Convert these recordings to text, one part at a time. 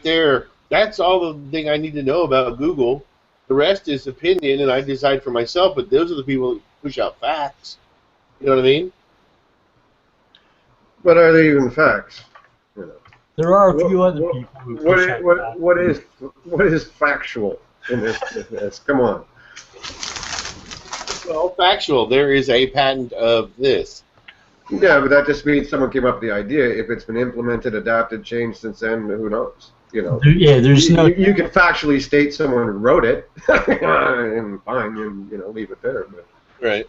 there, that's all the thing I need to know about Google. The rest is opinion, and I decide for myself. But those are the people who push out facts. You know what I mean? But are they even facts? You know. There are a few other people who push out facts. What is factual in this? Come on. Well, factual. There is a patent of this. Yeah, but that just means someone came up with the idea. If it's been implemented, adapted, changed since then, who knows? You know. Yeah, there's no. You can factually state someone wrote it, and fine, and leave it there. But right.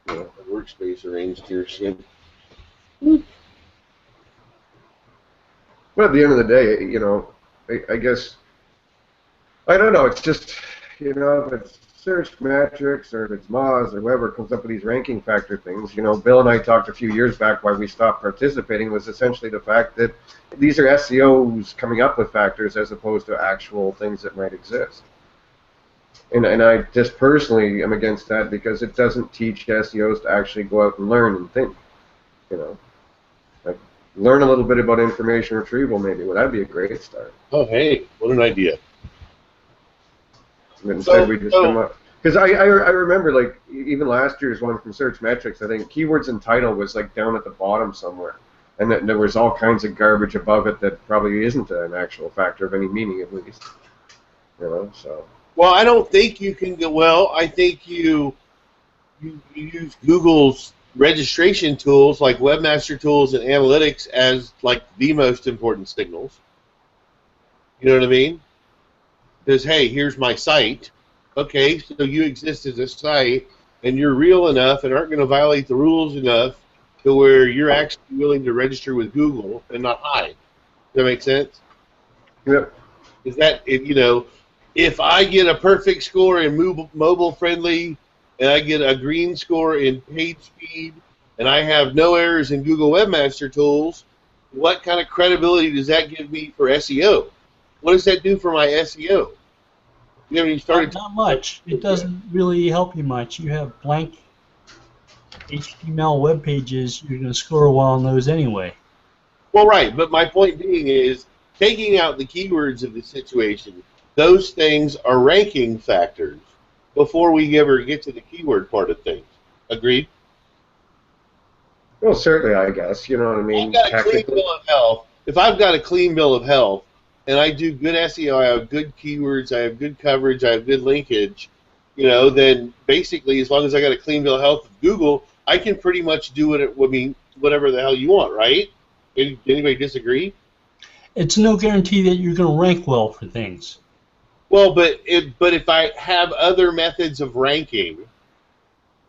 Yeah, a workspace arranged here. But at the end of the day, I guess I don't know. It's just if it's search metrics or if it's Moz or whoever comes up with these ranking factor things. Bill and I talked a few years back why we stopped participating was essentially the fact that these are SEOs coming up with factors as opposed to actual things that might exist. And I just personally am against that because it doesn't teach SEOs to actually go out and learn and think. Like learn a little bit about information retrieval maybe. Well, that'd be a great start. Oh, hey, what an idea. But instead we just come up. Because I remember, like, even last year's one from Search Metrics, I think keywords and title was, like, down at the bottom somewhere. And there was all kinds of garbage above it that probably isn't an actual factor of any meaning, at least. So. Well, I don't think you can go, well, I think you use Google's registration tools, like Webmaster Tools and Analytics, as, like, the most important signals. You know what I mean? Because, hey, here's my site. Okay, so you exist as a site, and you're real enough and aren't going to violate the rules enough to where you're actually willing to register with Google and not hide. Does that make sense? Yep. Is that, if I get a perfect score in mobile friendly, and I get a green score in page speed, and I have no errors in Google Webmaster Tools, what kind of credibility does that give me for SEO? What does that do for my SEO? You haven't even started. Not much. It doesn't really help you much. You have blank HTML web pages. You're going to score well on those anyway. Well, right. But my point being is, taking out the keywords of the situation, those things are ranking factors before we ever get to the keyword part of things. Agreed? Well, certainly, I guess. You know what I mean? I've got a clean bill of health. If I've got a clean bill of health, and I do good SEO, I have good keywords, I have good coverage, I have good linkage, then basically, as long as I got a clean bill of health with Google, I can pretty much do whatever the hell you want, right? Anybody disagree? It's no guarantee that you're going to rank well for things. Well, but if I have other methods of ranking,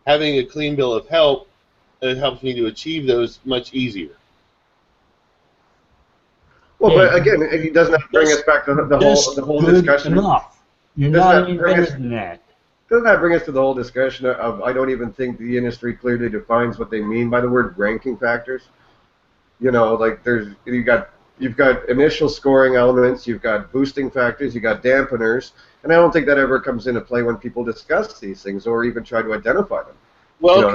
having a clean bill of health, it helps me to achieve those much easier. Well, but again, it doesn't bring us back to the whole discussion. Enough. You're not any better than that. Doesn't that bring us to the whole discussion of I don't even think the industry clearly defines what they mean by the word ranking factors? Like you've got initial scoring elements, you've got boosting factors, you've got dampeners, and I don't think that ever comes into play when people discuss these things or even try to identify them. Well,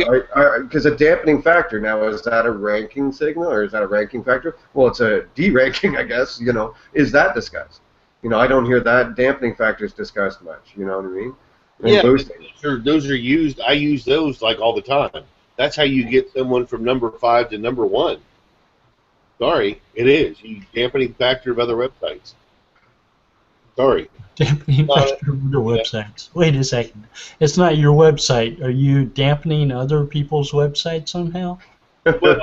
because a dampening factor now, is that a ranking signal or is that a ranking factor? Well, it's a deranking, I guess. Is that discussed? I don't hear that dampening factors discussed much. You know what I mean? And yeah, boosting. Those are used. I use those like all the time. That's how you get someone from number 5 to number 1. Sorry, it is. You dampening factor of other websites. Sorry. Dampening factor of other websites. Wait a second. It's not your website. Are you dampening other people's websites somehow? Well,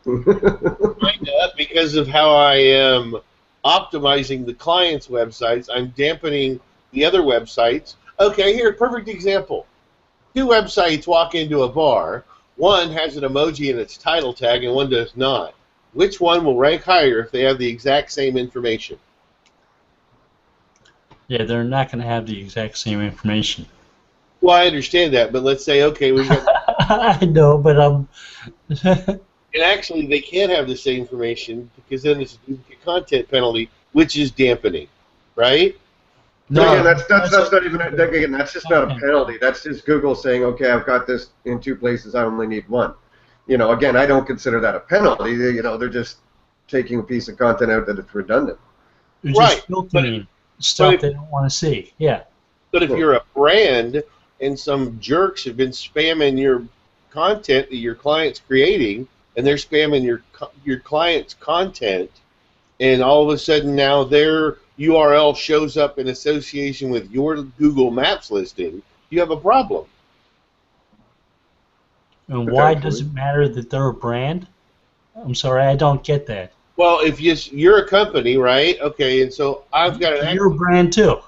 kind of, because of how I am optimizing the client's websites, I'm dampening the other websites. Okay, here, perfect example. 2 websites walk into a bar. One has an emoji in its title tag and one does not. Which one will rank higher if they have the exact same information? Yeah, they're not going to have the exact same information. Well, I understand that, but let's say, okay, we got... I know, but and actually, they can't have the same information because then it's a duplicate content penalty, which is dampening, right? No, again, that's not even. Again, that's just not a penalty. That's just Google saying, okay, I've got this in 2 places. I only need 1. Again, I don't consider that a penalty. They're just taking a piece of content out that it's redundant. They're Right, just filtering but stuff if, they don't want to see. Yeah. but if you're a brand and some jerks have been spamming your content that your client's creating, and they're spamming your client's content, and all of a sudden now their URL shows up in association with your Google Maps listing, you have a problem. And why does it matter that they're a brand? I'm sorry, I don't get that. Well, if you're a company, right? Okay, and so I've got an... You're a brand too.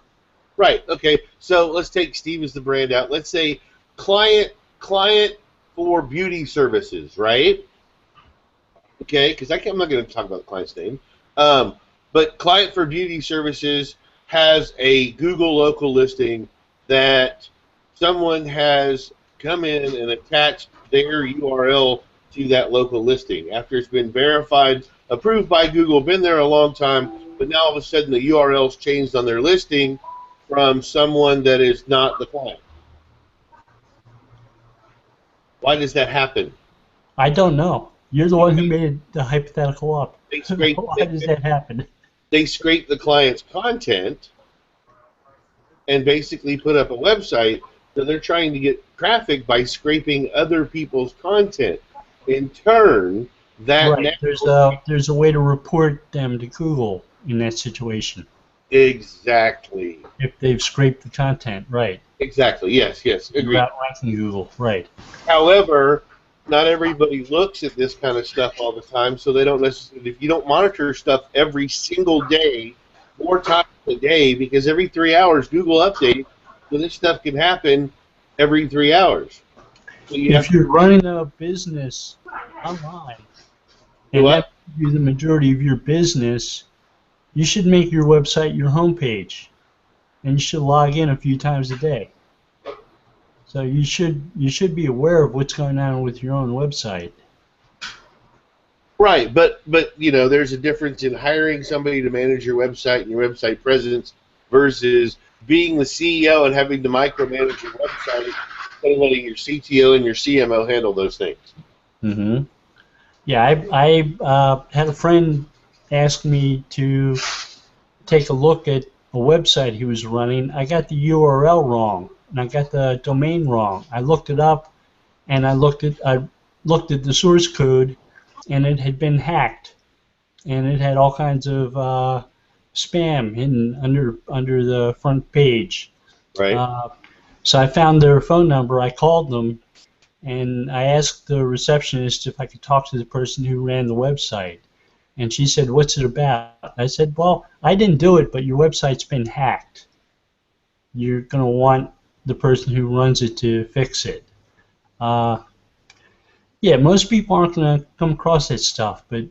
Right, okay. So let's take Steve as the brand out. Let's say client for beauty services, right? Okay, because I'm not going to talk about the client's name. But client for beauty services has a Google local listing that someone has come in and attached their URL to that local listing after it's been verified, approved by Google, been there a long time, but now all of a sudden the URL's changed on their listing from someone that is not the client. Why does that happen? I don't know. You're the one who made the hypothetical up. Why does that happen? They scrape the client's content and basically put up a website, so they're trying to get traffic by scraping other people's content. In turn, that right. There's a way to report them to Google in that situation. Exactly. If they've scraped the content, right. Exactly, yes, agreed. Without ranking Google, right. However, not everybody looks at this kind of stuff all the time, so they don't necessarily, if you don't monitor stuff every single day, 4 times a day, because every 3 hours Google updates, so this stuff can happen every 3 hours. So if you're running a business online, and that would be the majority of your business, you should make your website your homepage, and you should log in a few times a day. So you should be aware of what's going on with your own website. Right, but you know, there's a difference in hiring somebody to manage your website and your website presence versus being the CEO and having to micromanage your website and letting your CTO and your CMO handle those things. Mm-hmm. Yeah, I had a friend ask me to take a look at a website he was running. I got the URL wrong, and I got the domain wrong. I looked it up, and I looked at the source code, and it had been hacked, and it had all kinds of spam hidden under the front page. Right. So I found their phone number. I called them, and I asked the receptionist if I could talk to the person who ran the website. And she said, "What's it about?" I said, "Well, I didn't do it, but your website's been hacked. You're going to want the person who runs it to fix it." Yeah, most people aren't going to come across that stuff, but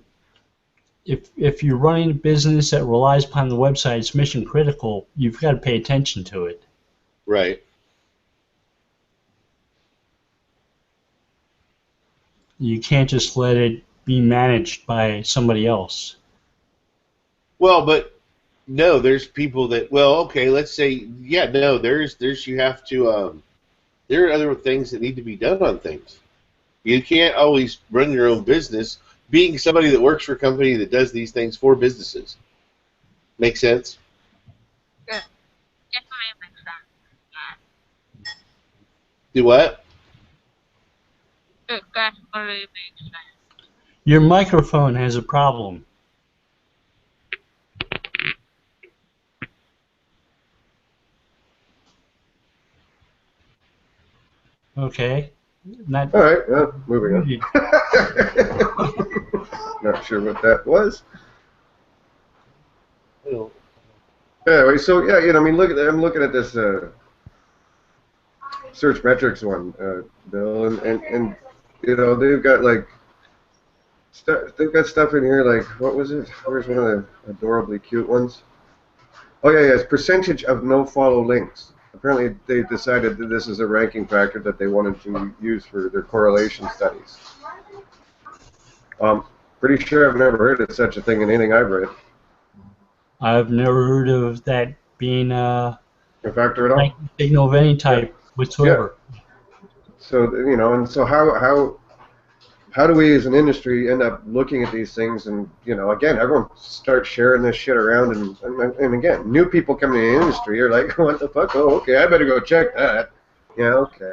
if you're running a business that relies upon the website, it's mission critical, you've got to pay attention to it. Right. You can't just let it be managed by somebody else. Well, but no, there's people that, well, okay, let's say, yeah, no, there's you have to, there are other things that need to be done on things. You can't always run your own business being somebody that works for a company that does these things for businesses. Make sense? Yeah, definitely makes sense. Do what? It definitely makes sense. Your microphone has a problem. Okay. Not all right, moving on. Not sure what that was. Anyway, so yeah, you know, I mean, I'm looking at this search metrics one, Bill, and you know, they've got like they've got stuff in here like, what was it? Where's one of the adorably cute ones? Oh yeah, it's percentage of no follow links. Apparently, they decided that this is a ranking factor that they wanted to use for their correlation studies. Pretty sure I've never heard of such a thing in anything I've read. I've never heard of that being a factor at all. Signal of any type whatsoever. Yeah. So you know, and so how how do we as an industry end up looking at these things and, you know, again, everyone starts sharing this shit around and again, new people coming in the industry are like, what the fuck? Oh, okay, I better go check that. Yeah, okay.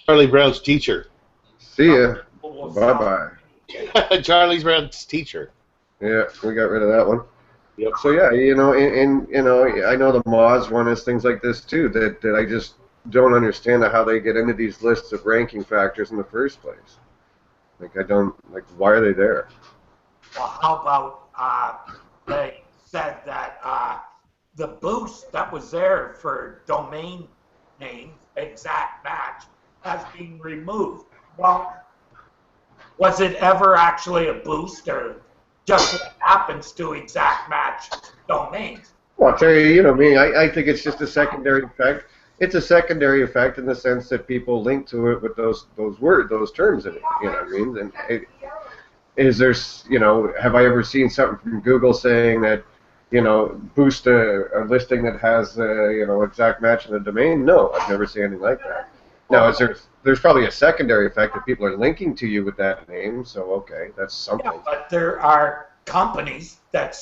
Charlie Brown's teacher. See ya. Bye-bye. Charlie Brown's teacher. Yeah, we got rid of that one. Yep. So yeah, you know, you know, I know the Moz one is things like this too that I just don't understand how they get into these lists of ranking factors in the first place. Like I don't like why are they there? Well, how about they said that the boost that was there for domain names exact match has been removed. Well, was it ever actually a boost or just what happens to exact match domains? Well, I'll tell you, you know me, I think it's just a secondary effect. It's a secondary effect in the sense that people link to it with those terms in it. You know what I mean? And is there, you know, have I ever seen something from Google saying that, you know, boost a listing that has, you know, exact match in the domain? No, I've never seen anything like that. Now, there's probably a secondary effect that people are linking to you with that name, so okay, that's something. Yeah, but there are companies that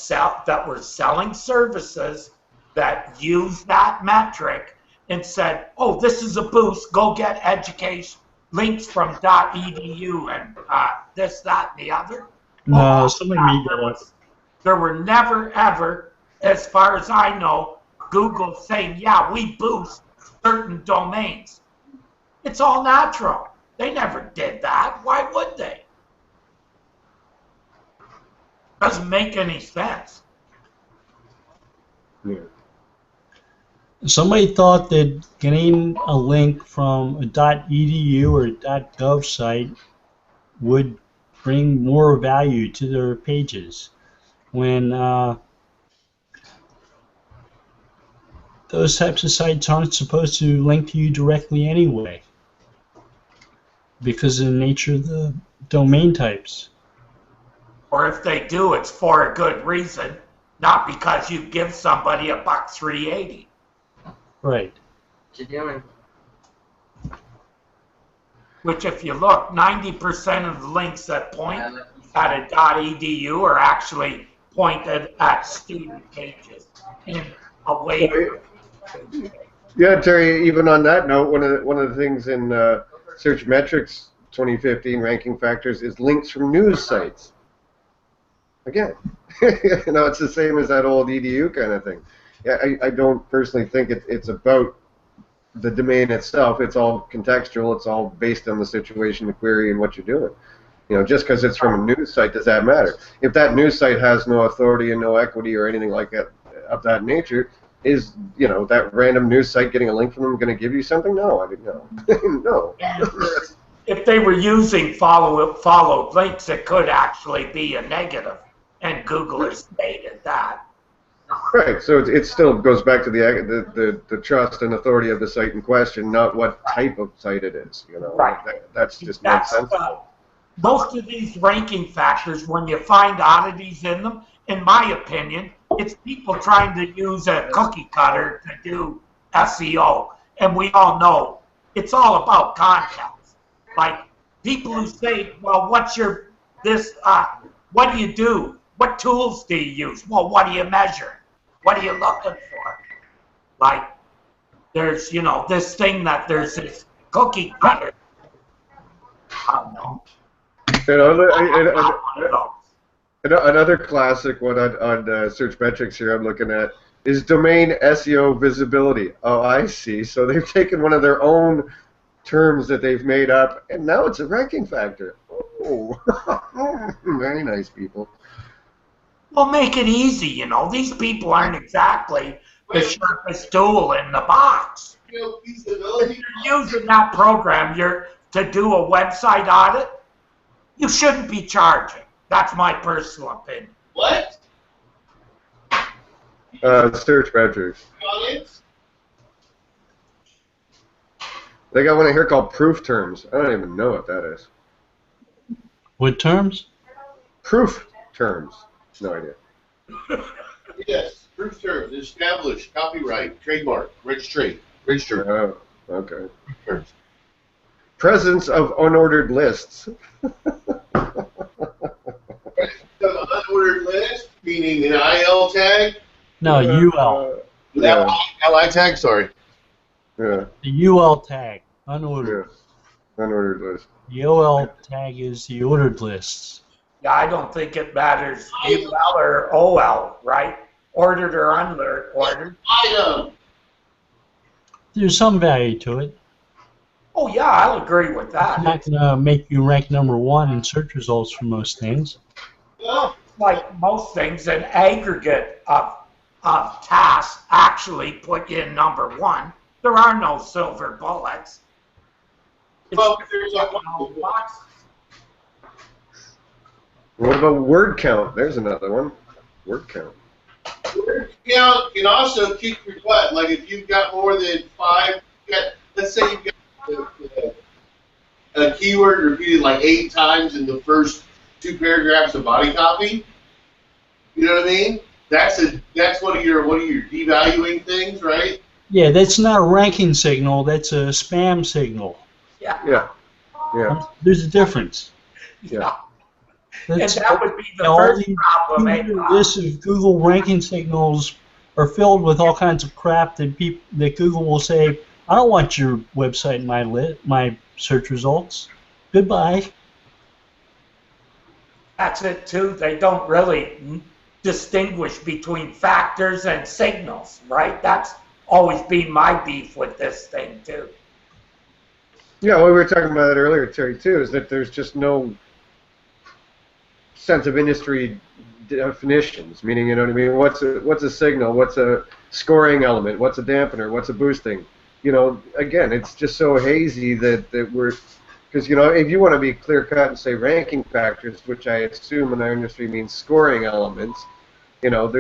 were selling services that use that metric and said, "Oh, this is a boost. Go get education links from .edu and this, that, and the other." No, somebody made that up. There were never ever, as far as I know, Google saying, "Yeah, we boost certain domains." It's all natural. They never did that. Why would they? Doesn't make any sense. Yeah. Somebody thought that getting a link from a .edu or a .gov site would bring more value to their pages when those types of sites aren't supposed to link to you directly anyway because of the nature of the domain types. Or if they do, it's for a good reason, not because you give somebody $1.380. Right. What you doing? Which, if you look, 90% of the links that point at a .edu are actually pointed at student pages in a way. Yeah, Terry. Even on that note, one of the things in Search Metrics 2015 ranking factors is links from news sites. Again, you know, it's the same as that old edu kind of thing. Yeah, I don't personally think it's about the domain itself. It's all contextual. It's all based on the situation, the query, and what you're doing. You know, just because it's from a news site, does that matter? If that news site has no authority and no equity or anything like that of that nature, is, you know, that random news site getting a link from them going to give you something? No, I didn't know. No. If they were using followed links, it could actually be a negative, and Google has stated that. Right, so it still goes back to the trust and authority of the site in question, not what type of site it is. You know, right. That's just nonsensical. Most of these ranking factors, when you find oddities in them, in my opinion, it's people trying to use a cookie cutter to do SEO, and we all know it's all about context. Like people who say, "Well, what's your this? What do you do? What tools do you use?" Well, what do you measure? What are you looking for? Like, there's, you know, this thing that there's this cookie cutter. I don't know. You know, another classic one on Search Metrics here I'm looking at is domain SEO visibility. Oh, I see. So they've taken one of their own terms that they've made up, and now it's a ranking factor. Oh, very nice, people. Well, make it easy, you know. These people aren't exactly the sharpest tool in the box. If you're using that program to do a website audit, you shouldn't be charging. That's my personal opinion. What? Search Metrics. They got one in here called proof terms. I don't even know what that is. What terms? Proof terms. No idea. Yes, proof terms, established, copyright, trademark, registered. Oh, okay. Terms. Presence of unordered lists. The unordered list, meaning an IL tag. No, UL. Yeah. LI tag, sorry. Yeah. The UL tag, unordered. Yeah. Unordered list. The OL tag is the ordered lists. Yeah, I don't think it matters UL or OL, right? Ordered or unordered. Item. There's some value to it. Oh yeah, I'll agree with It's that. not going to make you rank #1 in search results for most things. Yeah. Like most things, an aggregate of tasks actually put you in #1. There are no silver bullets. It's Well, there's boxes. What about word count? There's another one. Word count. Word count can also kick your butt. Like if you've got more than 5, let's say you've got a keyword repeated like 8 times in the first 2 paragraphs of body copy. You know what I mean? That's one of your devaluing things, right? Yeah, that's not a ranking signal. That's a spam signal. Yeah. Yeah. Yeah. There's a difference. Yeah. That's, And that would be the all first these problem. lists of Google ranking signals are filled with all kinds of crap that Google will say, I don't want your website in my search results. Goodbye. That's it too. They don't really distinguish between factors and signals, right? That's always been my beef with this thing too. Yeah, well, we were talking about it earlier, Terry, too, is that there's just no sense of industry definitions, meaning, you know what I mean, what's a signal, what's a scoring element, what's a dampener, what's a boosting? You know, again, it's just so hazy that we're, because, you know, if you want to be clear-cut and say ranking factors, which I assume in our industry means scoring elements, you know,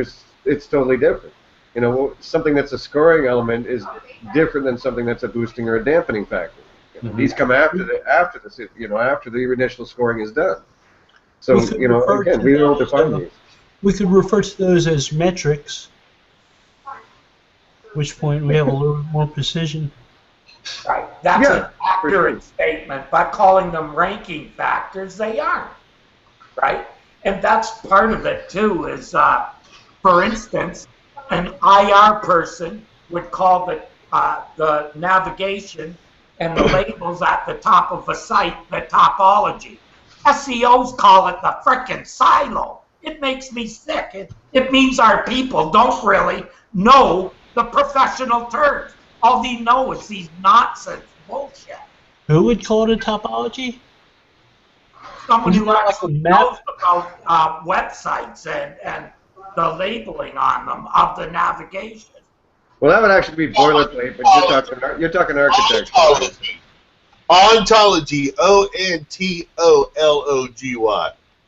it's totally different. You know, something that's a scoring element is different than something that's a boosting or a dampening factor. You know, these come after the initial scoring is done. So, you know, again, we don't define these. We could refer to those as metrics, at which point we have a little more precision. Right. That's an accurate statement. By calling them ranking factors, they aren't. Right? And that's part of it too, is for instance, an IR person would call the navigation and the labels at the top of a site the topology. SEOs call it the frickin' silo. It makes me sick. It means our people don't really know the professional terms. All they know is these nonsense bullshit. Who would call it a topology? Someone who actually knows about websites and the labeling on them of the navigation. Well, that would actually be boilerplate, but you're talking architecture. Ontology, ONTOLOGY.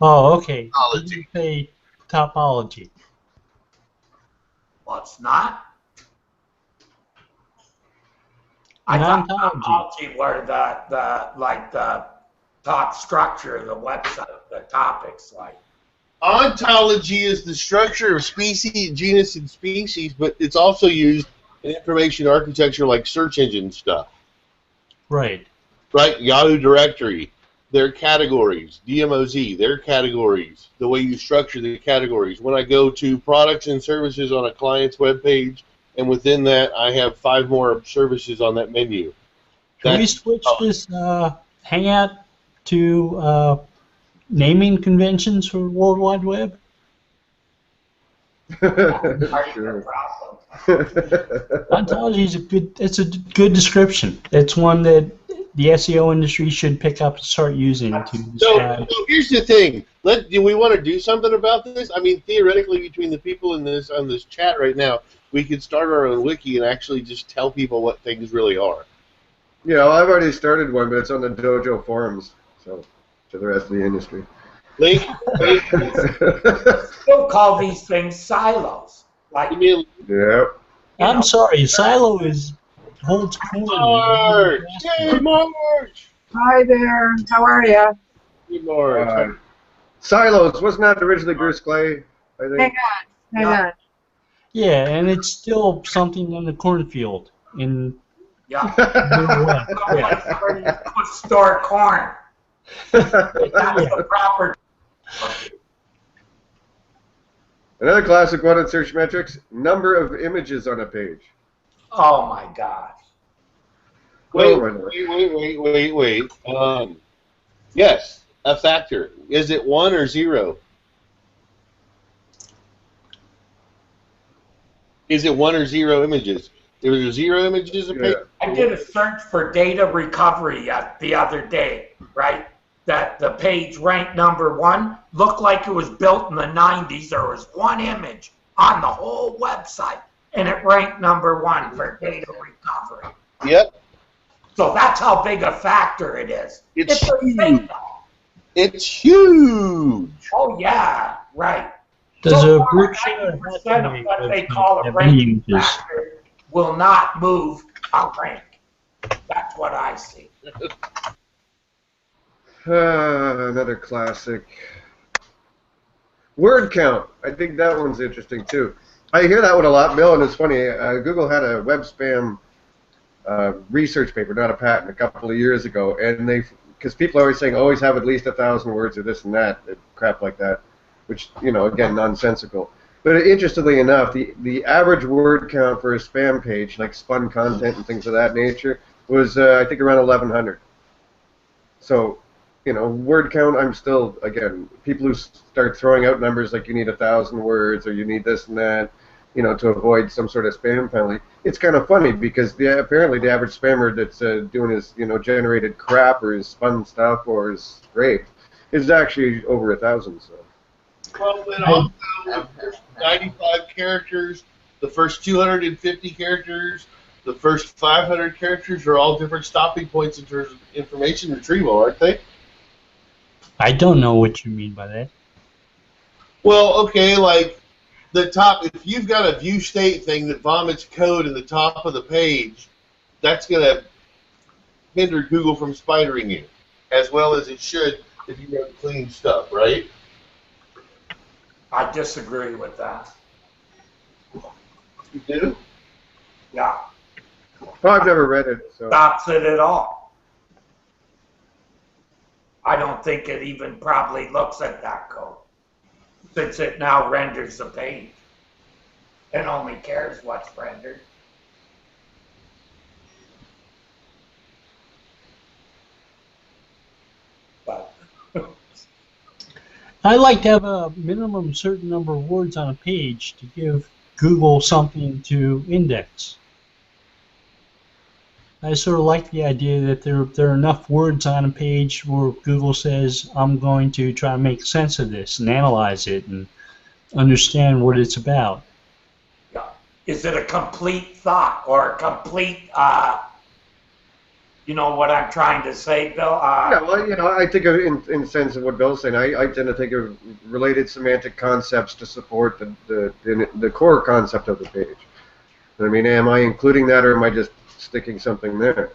Oh, okay. Topology. You say topology. Well, it's not. I thought topology were the top structure of the website, the topics like. Ontology is the structure of species, genus, and species, but it's also used in information architecture like search engine stuff. Right. Right? Yahoo directory, their categories, DMOZ, their categories, the way you structure the categories. When I go to products and services on a client's web page, and within that I have 5 more services on that menu. Can we switch this Hangout to naming conventions for World Wide Web? Sure. Ontology is it's a good description. It's one that the SEO industry should pick up and start using to describe. So here's the thing. Do we want to do something about this? I mean, theoretically, between the people on this chat right now, we could start our own wiki and actually just tell people what things really are. Yeah, well, I've already started one, but it's on the Dojo forums, so to the rest of the industry. Link. Still call these things silos. Like. Yeah. I'm sorry, Silo holds cool. March! Yay, March! Hi there. How are you? Hey, March. Silos, wasn't that originally Bruce Clay? I think. Hang on. Yeah, and it's still something in the cornfield. Yeah. Yeah. Someplace where you could store corn. That's the proper. Another classic one in search metrics: number of images on a page. Oh my God. Wait. Yes, a factor. Is it 1 or 0? Is it 1 or 0 images? If there's 0 images a page. I did a search for data recovery the other day, right? That the page ranked #1 looked like it was built in the 90s. There was one image on the whole website, and it ranked #1 for data recovery. Yep. So that's how big a factor it is. It's a huge. signal. It's huge. Oh yeah, right. Does So a Berkshire 90% of what they Hathaway call a have ranking images? factor will not move a rank. That's what I see. Another classic. Word count. I think that one's interesting too. I hear that one a lot, Bill, and it's funny. Google had a web spam research paper, not a patent, a couple of years ago, and because people are always saying always have at least 1,000 words or this and that, crap like that, which, you know, again, nonsensical. But interestingly enough, the average word count for a spam page, like spun content and things of that nature, was I think around 1,100. So, you know, word count, I'm still, again, people who start throwing out numbers like you need 1,000 words or you need this and that, you know, to avoid some sort of spam penalty. It's kind of funny because apparently the average spammer that's doing his, you know, generated crap or his spun stuff or his scraped is actually over 1,000. So. Well, then also the first 95 characters, the first 250 characters, the first 500 characters are all different stopping points in terms of information retrieval, aren't they? I don't know what you mean by that. Well, okay, like the top, if you've got a view state thing that vomits code in the top of the page, that's going to hinder Google from spidering you, as well as it should if you wrote clean stuff, right? I disagree with that. You do? Yeah. Well, I've never read it, so. Stops it at all. I don't think it even probably looks at that code, since it now renders the page and only cares what's rendered. But I like to have a minimum certain number of words on a page to give Google something to index. I sort of like the idea that there are enough words on a page where Google says, I'm going to try to make sense of this and analyze it and understand what it's about. yeah. Is it a complete thought or a complete, you know what I'm trying to say, Bill? Yeah, well, you know, I think of, in the sense of what Bill's saying, I tend to think of related semantic concepts to support the core concept of the page. I mean, am I including that or am I just sticking something there?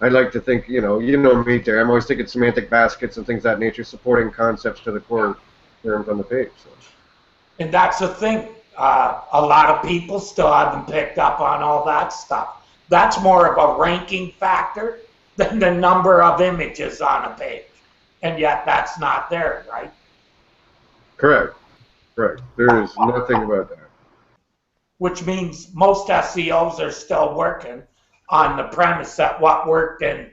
I'd like to think, you know me there. I'm always thinking semantic baskets and things of that nature, supporting concepts to the core terms on the page. So. And that's the thing. A lot of people still haven't picked up on all that stuff. That's more of a ranking factor than the number of images on a page. And yet that's not there, right? Correct. Correct. There is nothing about that. Which means most SEOs are still working on the premise that what worked in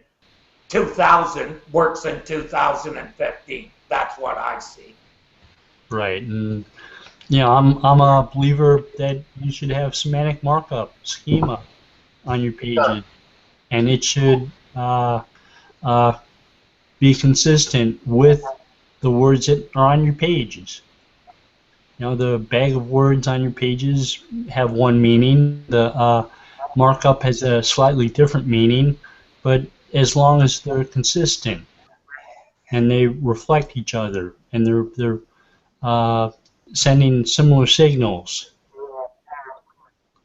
2000 works in 2015. That's what I see. Right, and you know, I'm a believer that you should have semantic markup schema on your pages, and it should be consistent with the words that are on your pages. You know, the bag of words on your pages have one meaning. The markup has a slightly different meaning, but as long as they're consistent and they reflect each other and they're sending similar signals,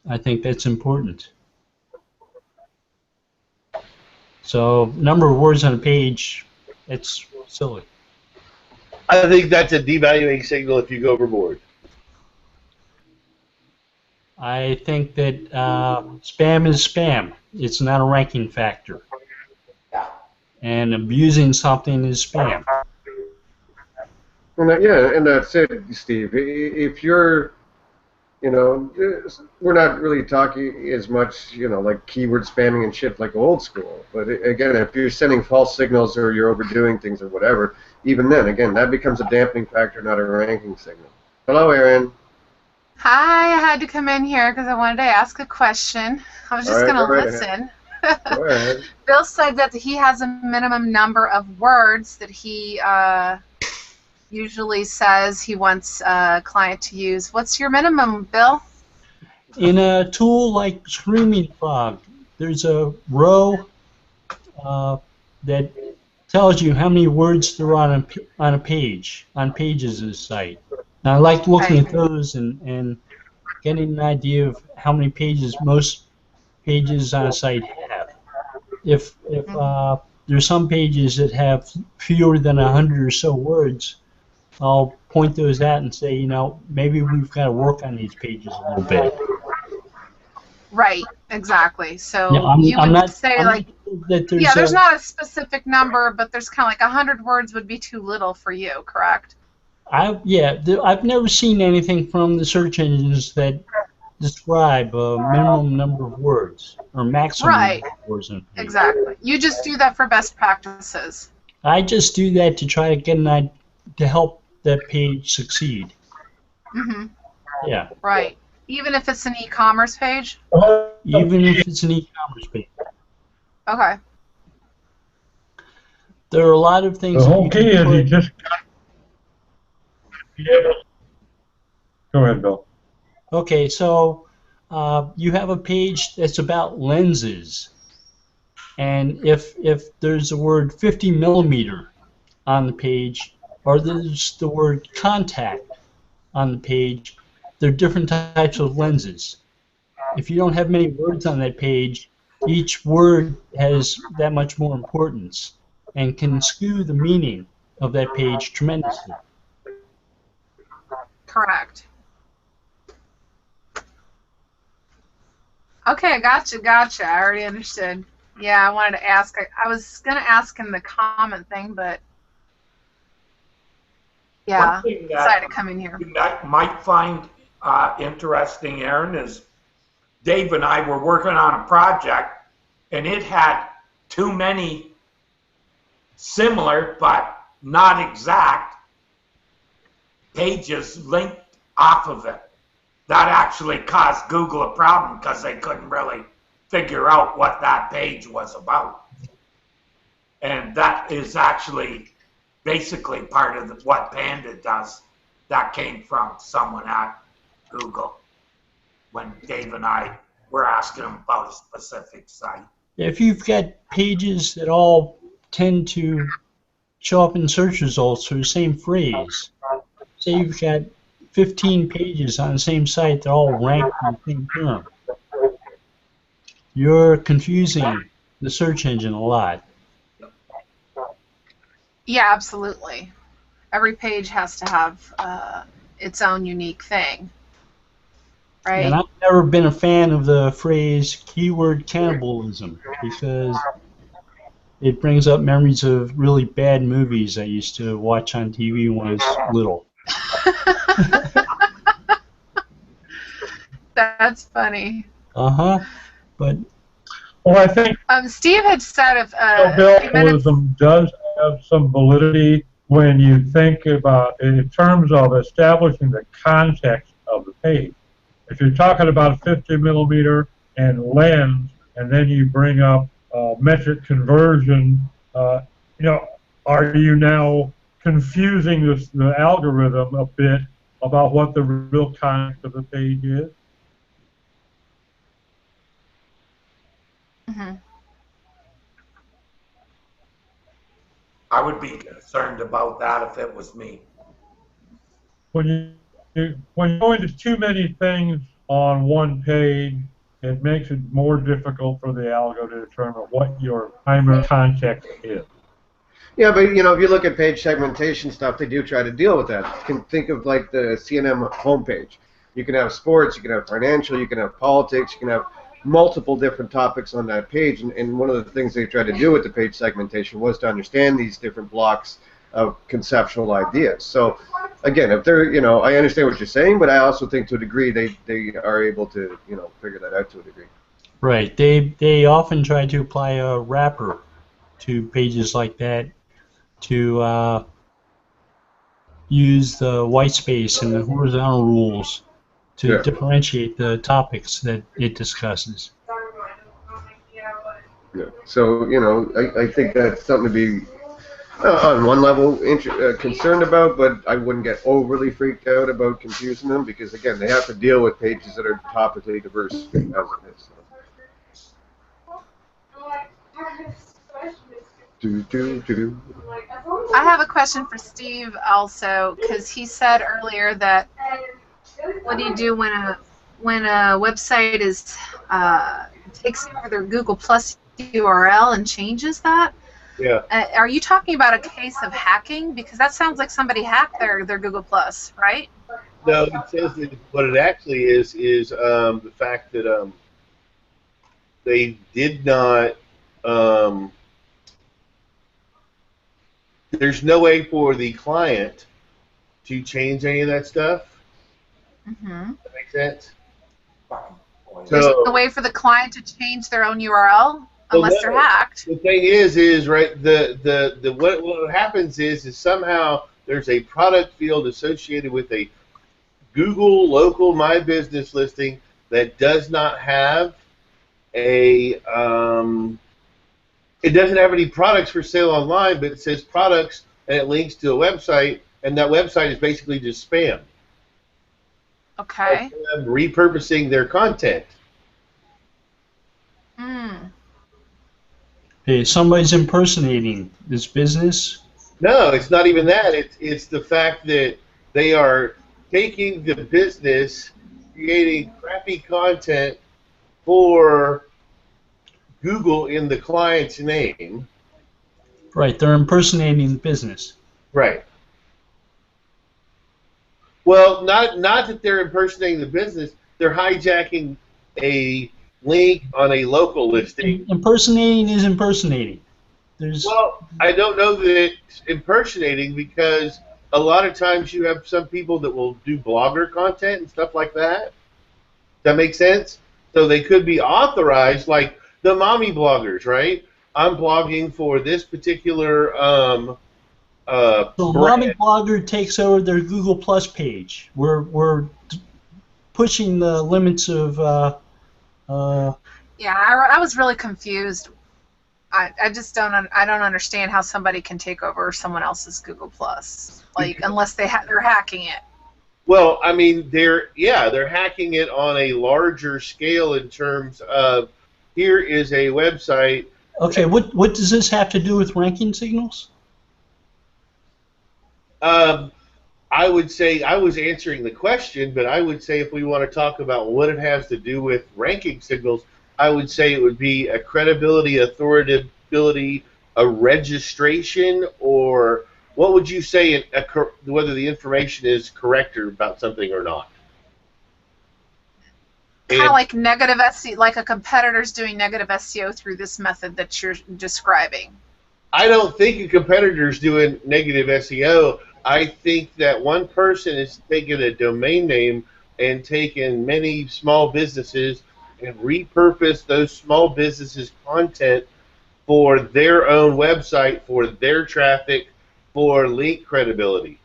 I think that's important. So, number of words on a page, it's silly. I think that's a devaluing signal if you go overboard. I think that spam is spam. It's not a ranking factor. And abusing something is spam. And yeah, and that's it, Steve. If you're, we're not really talking as much, like keyword spamming and shit like old school. But again, if you're sending false signals or you're overdoing things or whatever, even then, again, that becomes a dampening factor, not a ranking signal. Hello, Aaron. Hi, I had to come in here because I wanted to ask a question. I was just going to listen. Go ahead. Bill said that he has a minimum number of words that he usually says he wants a client to use. What's your minimum, Bill? In a tool like Screaming Frog, there's a row that tells you how many words there are on a page, on pages of the site. Now, I like looking at those and getting an idea of how many pages most pages on a site have. If there's some pages that have fewer than 100 or so words, I'll point those out and say, maybe we've got to work on these pages a little bit. Right, exactly. So there's not a specific number, but there's kind of like 100 words would be too little for you, correct? I've never seen anything from the search engines that describe a minimum number of words or maximum number of words in a page. Exactly. You just do that for best practices. I just do that to try to get to help that page succeed. Mm-hmm. Yeah. Right. Even if it's an e-commerce page? Even if it's an e-commerce page. Okay. There are a lot of things. The whole key is you just. Go ahead, Bill. Okay, so you have a page that's about lenses, and if there's the word 50 millimeter on the page, or there's the word contact on the page, there are different types of lenses. If you don't have many words on that page, each word has that much more importance and can skew the meaning of that page tremendously. Correct. Okay, gotcha. I already understood. Yeah, I wanted to ask. I was going to ask in the comment thing, but yeah, decided to come in here. You might find interesting, Aaron, is Dave and I were working on a project, and it had too many similar but not exact pages linked off of it. That actually caused Google a problem because they couldn't really figure out what that page was about. And that is actually basically part of what Panda does. That came from someone at Google when Dave and I were asking him about a specific site. If you've got pages that all tend to show up in search results for the same phrase, say you've got 15 pages on the same site that all rank in the same term, you're confusing the search engine a lot. Yeah, absolutely. Every page has to have its own unique thing, right? And I've never been a fan of the phrase keyword cannibalism because it brings up memories of really bad movies I used to watch on TV when I was little. That's funny. But well, I think Steve had said if Billalism does have some validity when you think about in terms of establishing the context of the page. If you're talking about 50 millimeter and lens, and then you bring up metric conversion, are you now confusing the algorithm a bit about what the real context of the page is? Mm-hmm. I would be concerned about that if it was me. When you go into too many things on one page, it makes it more difficult for the algo to determine what your primary context is. Yeah, but if you look at page segmentation stuff, they do try to deal with that. You can think of like the CNN homepage. You can have sports, you can have financial, you can have politics, you can have multiple different topics on that page. And one of the things they tried to do with the page segmentation was to understand these different blocks of conceptual ideas. So again, if they're, I understand what you're saying, but I also think to a degree they are able to, figure that out to a degree. Right. They often try to apply a wrapper to pages like that to use the white space and the horizontal rules to differentiate the topics that it discusses. Yeah. So, I think that's something to be on one level concerned about, but I wouldn't get overly freaked out about confusing them because, again, they have to deal with pages that are topically diverse as it is. I have a question for Steve also, because he said earlier that what do you do when a website is takes over their Google Plus URL and changes that? Yeah. Are you talking about a case of hacking? Because that sounds like somebody hacked their Google Plus, right? No, it says that what it actually is the fact that they did not. There's no way for the client to change any of that stuff. Mm-hmm. Does that make sense? There's no way for the client to change their own URL unless they're hacked. The thing is right, what happens is somehow there's a product field associated with a Google local My Business listing that does not have a it doesn't have any products for sale online, but it says products and it links to a website, and that website is basically just spam. Okay. Them repurposing their content. Hey, somebody's impersonating this business. No, it's not even that. It's the fact that they are taking the business, creating crappy content for Google in the client's name. Right, they're impersonating the business. Right. Well, not that they're impersonating the business. They're hijacking a link on a local listing. Impersonating is impersonating. Well, I don't know that it's impersonating because a lot of times you have some people that will do blogger content and stuff like that. Does that make sense? So they could be authorized, like the mommy bloggers, right? I'm blogging for this particular So mommy blogger takes over their Google Plus page. We're pushing the limits of. Yeah, I was really confused. I just don't understand how somebody can take over someone else's Google Plus, like unless they're hacking it. Well, I mean, they're hacking it on a larger scale in terms of here is a website. Okay, what does this have to do with ranking signals? I would say I was answering the question, but I would say if we want to talk about what it has to do with ranking signals, I would say it would be a credibility, authoritativity, a registration, or what would you say whether the information is correct or about something or not? Kind of like negative SEO, like a competitor's doing negative SEO through this method that you're describing. I don't think a competitor's doing negative SEO. I think that one person is taking a domain name and taking many small businesses and repurpose those small businesses' content for their own website, for their traffic, for link credibility.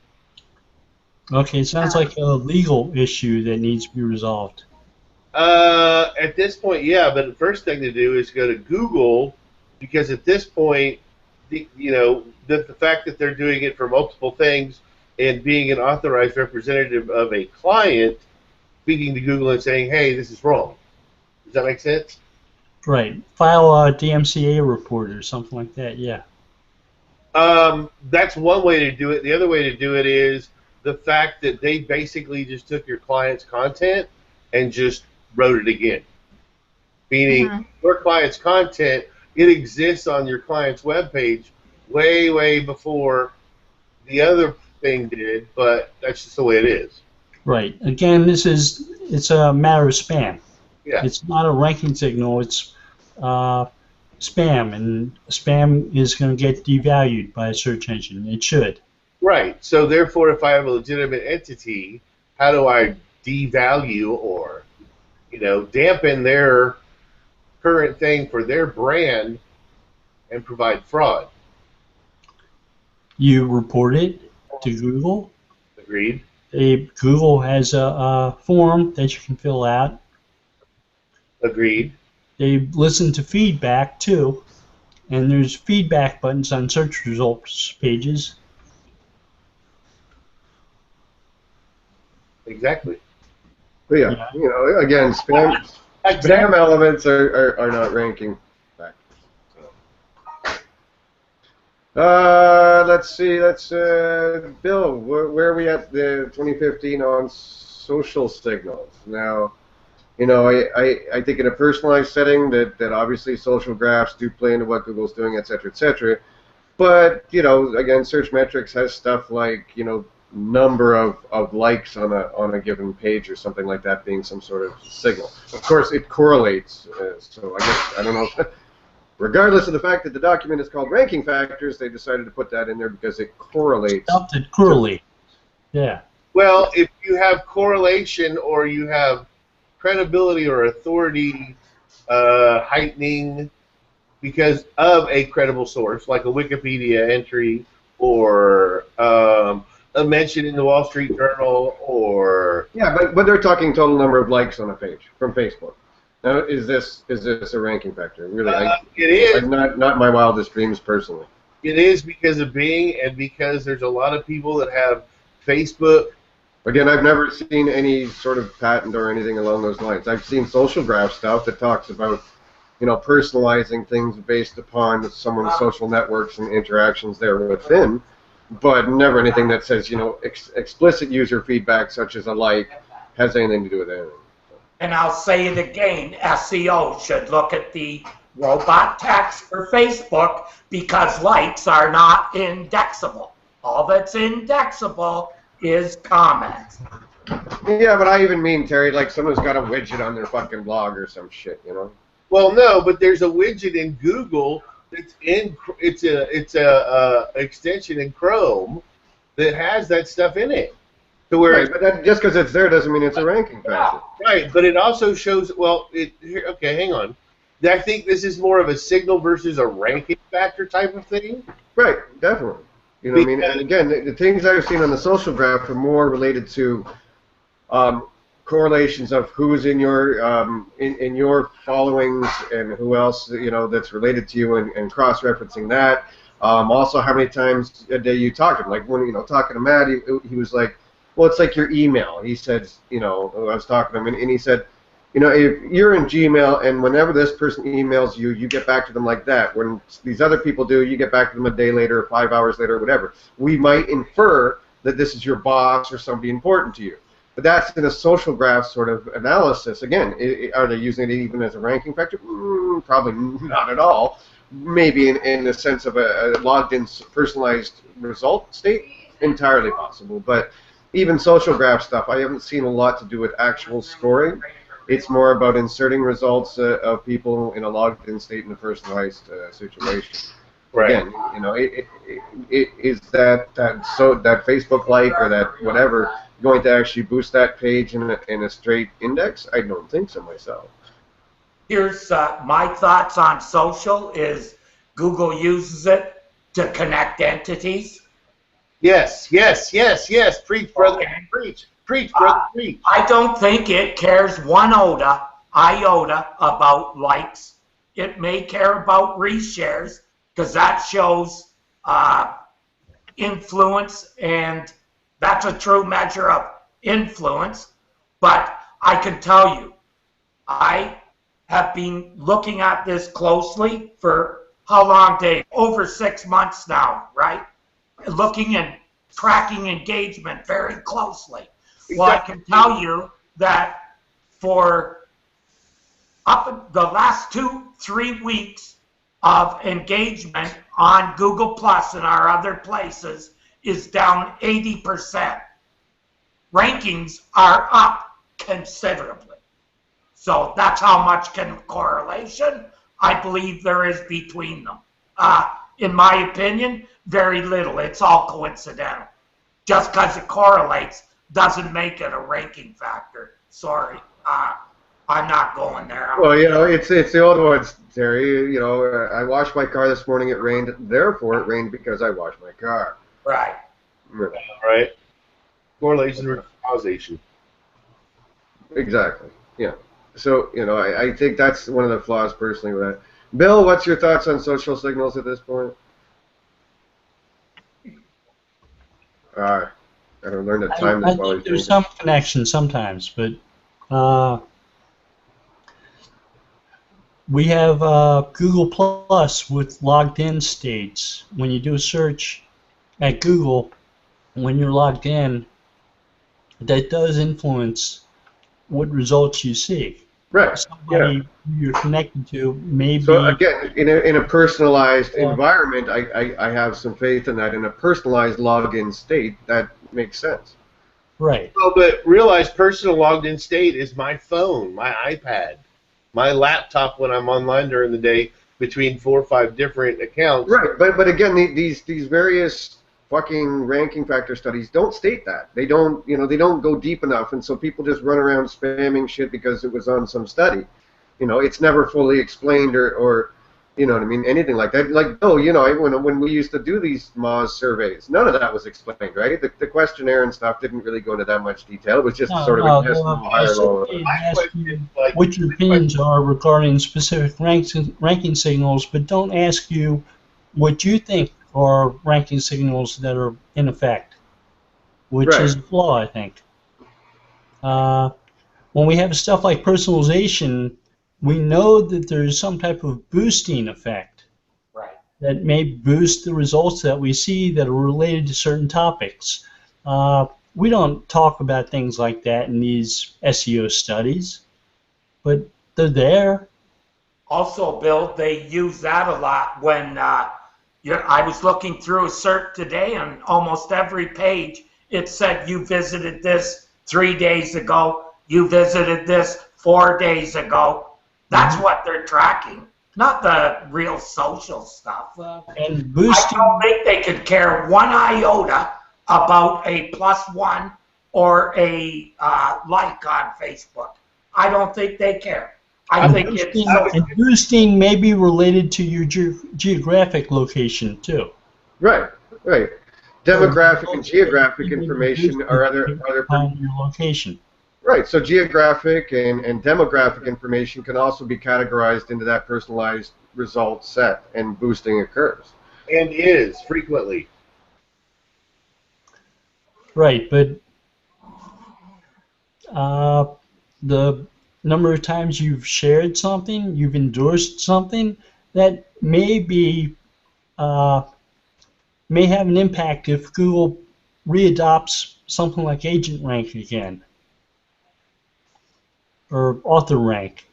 Okay, it sounds like a legal issue that needs to be resolved. At this point, yeah, but the first thing to do is go to Google, because at this point, the fact that they're doing it for multiple things and being an authorized representative of a client, speaking to Google and saying, hey, this is wrong. Does that make sense? Right. File a DMCA report or something like that, yeah. That's one way to do it. The other way to do it is the fact that they basically just took your client's content and just wrote it again. Meaning your client's content, it exists on your client's webpage way before the other thing did, but that's just the way it is. Right. Again, it's a matter of spam. Yeah. It's not a ranking signal. It's spam, and spam is going to get devalued by a search engine. It should. Right. So therefore, if I have a legitimate entity, how do I devalue or, dampen their current thing for their brand and provide fraud? You report it to Google. Agreed. Google has a form that you can fill out. Agreed. They listen to feedback too, and there's feedback buttons on search results pages. Exactly. But yeah, again, spam elements are not ranking factors. So. Let's see. Bill, where are we at the 2015 on social signals? Now, I think in a personalized setting that obviously social graphs do play into what Google's doing, et cetera, et cetera. But, again, search metrics has stuff like, number of likes on a given page or something like that being some sort of signal. Of course, it correlates. So I guess, I don't know. Regardless of the fact that the document is called ranking factors, they decided to put that in there because it correlates. Stuff that correlates. Yeah. Well, if you have correlation or you have credibility or authority heightening because of a credible source, like a Wikipedia entry or a mention in the Wall Street Journal, or but they're talking total number of likes on a page from Facebook. Now, is this a ranking factor? Really, it is. Not my wildest dreams personally. It is because of Bing and because there's a lot of people that have Facebook. Again, I've never seen any sort of patent or anything along those lines. I've seen social graph stuff that talks about, personalizing things based upon someone's social networks and interactions there within, but never anything that says, explicit user feedback such as a like has anything to do with anything. And I'll say it again, SEO should look at the robot text for Facebook because likes are not indexable. All that's indexable is comments. Yeah, but I even mean, Terry, like someone's got a widget on their fucking blog or some shit, Well, no, but there's a widget in Google that's it's a extension in Chrome that has that stuff in it. To where right, but just because it's there doesn't mean it's a ranking factor. Right, but it also shows. Well, okay, hang on. I think this is more of a signal versus a ranking factor type of thing. Right, definitely. I mean, and again, the things I've seen on the social graph are more related to correlations of who's in your in your followings and who else that's related to you, and cross-referencing that. Also, how many times a day you talk to him. Like when talking to Matt, he was like, "Well, it's like your email." He said, I was talking to him, and he said, if you're in Gmail and whenever this person emails you, you get back to them like that. When these other people do, you get back to them a day later, 5 hours later, whatever. We might infer that this is your boss or somebody important to you. But that's in a social graph sort of analysis. Again, are they using it even as a ranking factor? Probably not at all. Maybe in the sense of a logged-in personalized result state, entirely possible. But even social graph stuff, I haven't seen a lot to do with actual scoring. It's more about inserting results of people in a logged-in state in a personalized situation. Right. Again, is that Facebook like or that whatever going to actually boost that page in a straight index? I don't think so myself. Here's my thoughts on social is Google uses it to connect entities. Yes. Preach, brother. Okay. Preach, brother. Preach. I don't think it cares one iota about likes. It may care about reshares because that shows influence, and that's a true measure of influence. But I can tell you, I have been looking at this closely for how long, Dave? Over 6 months now, right? Looking and tracking engagement very closely. Well, I can tell you that for up the last 2-3 weeks of engagement on Google Plus and our other places is down 80%. rankings are up considerably. So that's how much correlation I believe there is between them. In my opinion, very little. It's all coincidental. Just because it correlates doesn't make it a ranking factor. Sorry, I'm not going there. Well, it's the old ones, Terry. I washed my car this morning. It rained. Therefore, it rained because I washed my car. Right. Right. Correlation versus causation. Exactly. Yeah. So, I think that's one of the flaws personally with that. Bill, what's your thoughts on social signals at this point? I don't learn to time this while I think there's some connection sometimes, but we have Google Plus with logged in states. When you do a search at Google, when you're logged in, that does influence what results you see. Right. Somebody you're connected to maybe. So again, in a personalized environment, I have some faith in that. In a personalized login state, that makes sense. Right. Well, but realize personal logged in state is my phone, my iPad, my laptop when I'm online during the day between 4 or 5 different accounts. Right. But again, these various fucking ranking factor studies don't state that. They don't they don't go deep enough, and so people just run around spamming shit because it was on some study. It's never fully explained or what I mean, anything like that. Like, when we used to do these Moz surveys, none of that was explained, right? The questionnaire and stuff didn't really go into that much detail. It was just sort of a yes, no, higher, low. What your opinions are regarding specific ranking signals, but don't ask you what you think are ranking signals that are in effect, which is a flaw, I think. When we have stuff like personalization, we know that there's some type of boosting effect that may boost the results that we see that are related to certain topics. We don't talk about things like that in these SEO studies, but they're there. Also, Bill, they use that a lot when I was looking through a search today, and almost every page it said you visited this 3 days ago, you visited this 4 days ago. That's what they're tracking, not the real social stuff. And boosting. I don't think they could care one iota about a +1 or a like on Facebook. I don't think they care. I think and boosting may be related to your geographic location too. Right. Demographic and geographic information are other your location. Right. So geographic and demographic information can also be categorized into that personalized result set, and boosting occurs. And is frequently. Right, but the number of times you've shared something, you've endorsed something, that may have an impact if Google readopts something like agent rank again, or author rank.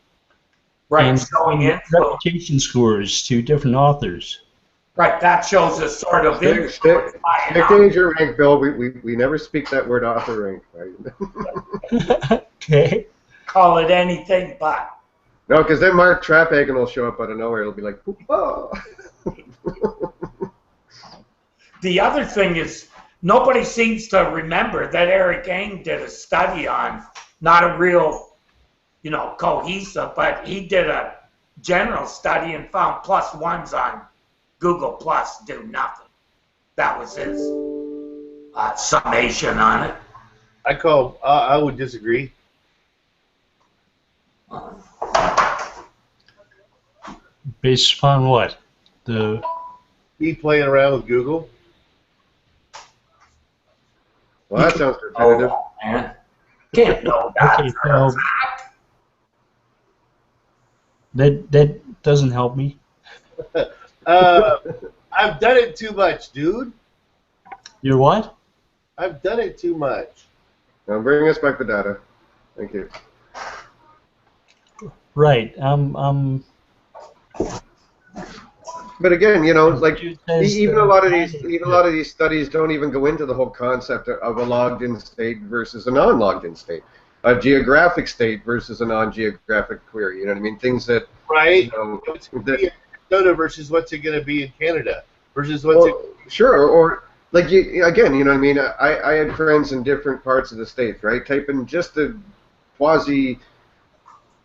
Right, and showing reputation scores to different authors. Right, that shows a sort of influence. Stick to agent rank, Bill. We never speak that word author rank, right? Okay. Call it anything but. No, because then Mark Trapagan will show up out of nowhere. It'll be like, oh. The other thing is, nobody seems to remember that Eric Eng did a study on, not a real, cohesive, but he did a general study and found +1s on Google Plus do nothing. That was his summation on it. I would disagree. Based upon what? He playing around with Google. Well, that sounds repetitive. Oh, man. Can't know that. Okay, so that doesn't help me. I've done it too much, dude. You're what? I've done it too much. Now bring us back the data. Thank you. Right. But again, like It says, even a lot of these studies don't even go into the whole concept of a logged-in state versus a non-logged-in state, a geographic state versus a non-geographic query. You know what I mean? Things that Right. What's it going to be in Minnesota versus what's it going to be in Canada versus what's sure, or like again, you know what I mean? I had friends in different parts of the state, right? Type in just a quasi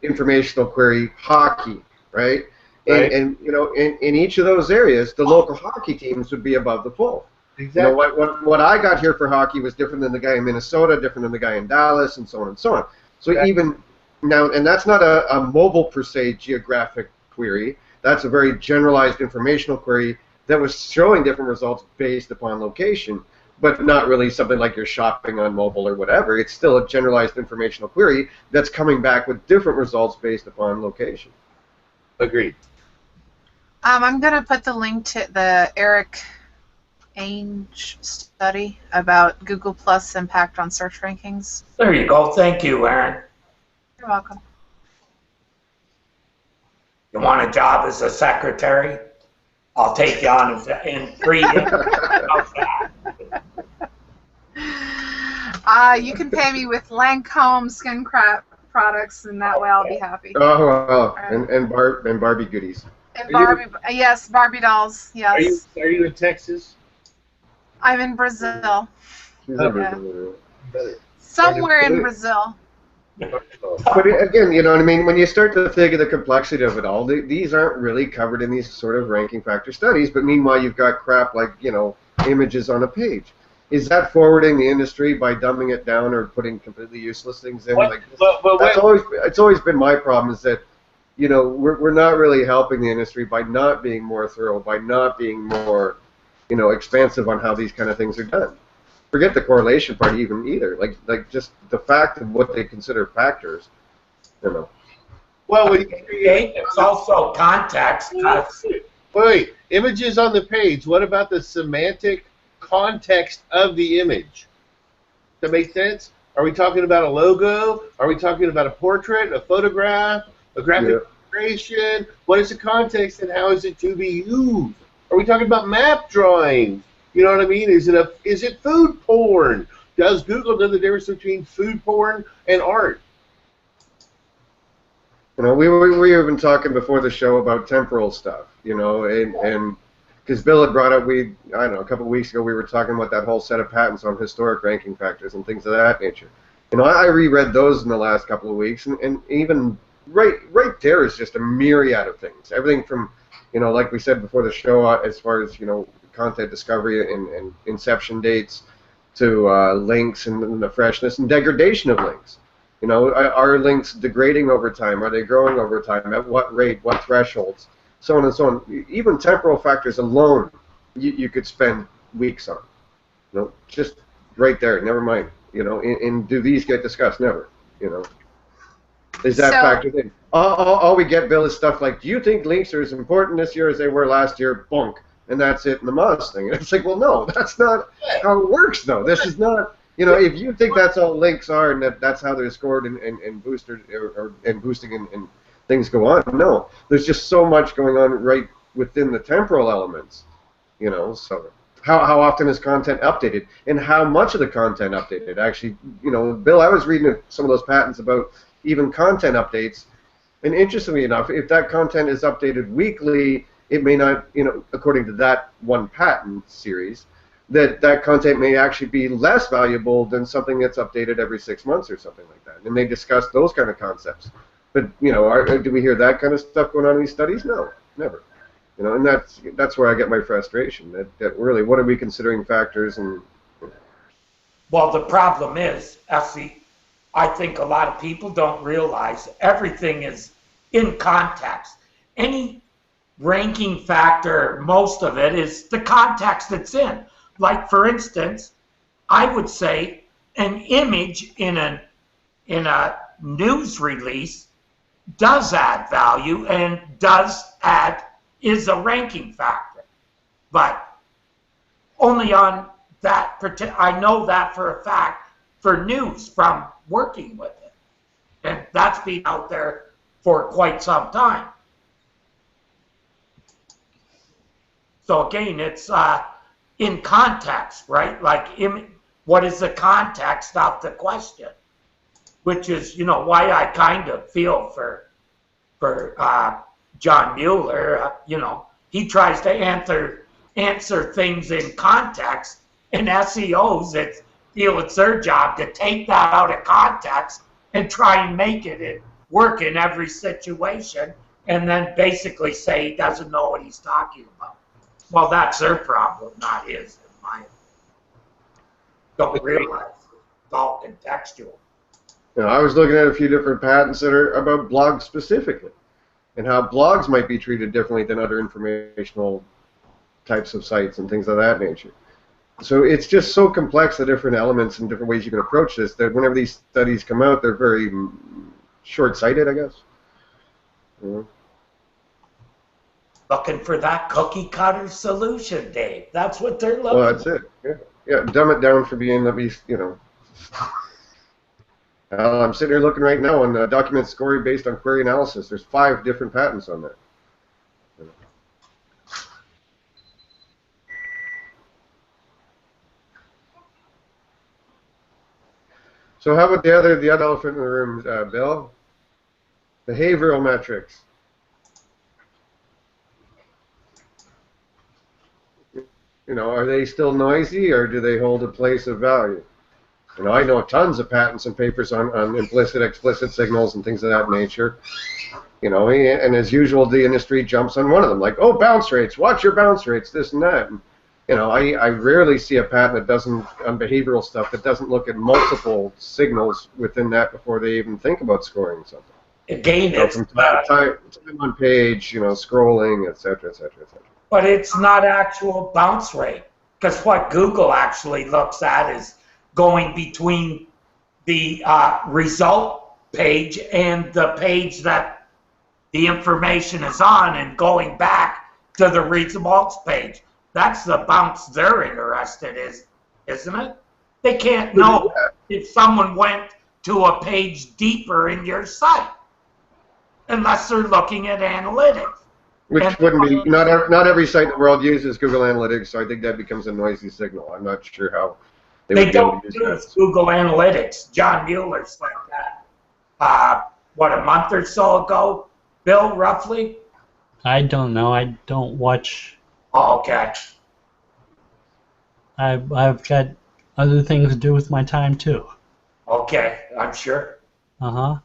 informational query, hockey, right? Right. And in each of those areas, the local hockey teams would be above the fold. Exactly. What I got here for hockey was different than the guy in Minnesota, different than the guy in Dallas, and so on and so on. So exactly. Even now, and that's not a mobile per se geographic query. That's a very generalized informational query that was showing different results based upon location, but not really something like you're shopping on mobile or whatever. It's still a generalized informational query that's coming back with different results based upon location. Agreed. I'm going to put the link to the Eric Ainge study about Google Plus impact on search rankings. There you go. Thank you, Aaron. You're welcome. You want a job as a secretary? I'll take you on in free. How's that? You can pay me with Lancome skin products, and that way I'll be happy. Oh, wow. Right. And Barbie goodies. And Barbie, yes, Barbie dolls, yes. Are you in Texas? I'm in Brazil. Better. Somewhere in Brazil. But again, you know what I mean? When you start to think of the complexity of it all, these aren't really covered in these sort of ranking factor studies, but meanwhile you've got crap like, images on a page. Is that forwarding the industry by dumbing it down or putting completely useless things in? It's always been my problem is that, we're not really helping the industry by not being more thorough, by not being more, expansive on how these kind of things are done. Forget the correlation part either. Like just the fact of what they consider factors, Well, when you create, it's also context. Wait, images on the page. What about the semantic context of the image? Does that make sense? Are we talking about a logo? Are we talking about a portrait, a photograph, a graphic illustration? What is the context and how is it to be used? Are we talking about map drawings? You know what I mean? Is it food porn? Does Google know the difference between food porn and art? We have been talking before the show about temporal stuff, and because Bill had brought up, a couple of weeks ago we were talking about that whole set of patents on historic ranking factors and things of that nature. I reread those in the last couple of weeks, and even right there is just a myriad of things. Everything from, like we said before the show, as far as, content discovery and inception dates to links and the freshness and degradation of links. Are links degrading over time? Are they growing over time? At what rate? What thresholds? So on and so on. Even temporal factors alone, you could spend weeks on. Just right there. Never mind. And do these get discussed? Never. Is that factored in? All we get, Bill, is stuff like, do you think links are as important this year as they were last year? Bonk. And that's it in the mouse thing. And it's like, well, no, that's not how it works, though. This is not, if you think that's all links are and that's how they're scored and boosted and boosting and things go on, no. There's just so much going on right within the temporal elements, so how often is content updated and how much of the content updated? Actually, Bill, I was reading some of those patents about even content updates, and interestingly enough, if that content is updated weekly, it may not, according to that one patent series, that content may actually be less valuable than something that's updated every 6 months or something like that. And they discuss those kind of concepts. But, do we hear that kind of stuff going on in these studies? No, never. And that's where I get my frustration, that really, what are we considering factors? And Well, the problem is, Effie, I think a lot of people don't realize everything is in context. Any ranking factor, most of it is the context it's in. Like, for instance, I would say an image in a news release does add value and is a ranking factor, but only on that I know that for a fact for news from working with it, and that's been out there for quite some time. So again, it's in context, right? Like, what is the context of the question? Which is, you know, why I kind of feel for John Mueller. You know, he tries to answer things in context, and SEOs feel it's their job to take that out of context and try and make it work in every situation, and then basically say he doesn't know what he's talking about. Well, that's their problem, not his, in my opinion. Don't realize it's all contextual. You know, I was looking at a few different patents that are about blogs specifically, and how blogs might be treated differently than other informational types of sites and things of that nature. So it's just so complex, the different elements and different ways you can approach this, that whenever these studies come out, they're very short-sighted, I guess. You know? Looking for that cookie-cutter solution, Dave. That's what they're looking for. Well, that's it. Yeah, yeah. Dumb it down for being at least, you know. I'm sitting here looking right now on document scoring based on query analysis. There's 5 different patents on that. So how about the other elephant in the room, Bill? Behavioral metrics. You know, are they still noisy, or do they hold a place of value? You know, I know tons of patents and papers on implicit, explicit signals and things of that nature. You know, and as usual, the industry jumps on one of them, like, oh, bounce rates, watch your bounce rates, this and that. And, you know, I rarely see a patent that doesn't, on behavioral stuff, that doesn't look at multiple signals within that before they even think about scoring something. Again, so from time on page, you know, scrolling, et cetera, et cetera, et cetera. But it's not actual bounce rate, because what Google actually looks at is going between the result page and the page that the information is on and going back to the results page. That's the bounce they're interested in, isn't it? They can't know if someone went to a page deeper in your site unless they're looking at analytics. Which wouldn't be, not every site in the world uses Google Analytics, so I think that becomes a noisy signal. I'm not sure how they don't use Google Analytics. John Mueller said that, what, a month or so ago, Bill, roughly? I don't know. I don't watch. Oh, okay. I've got other things to do with my time, too. Okay, I'm sure. Uh-huh.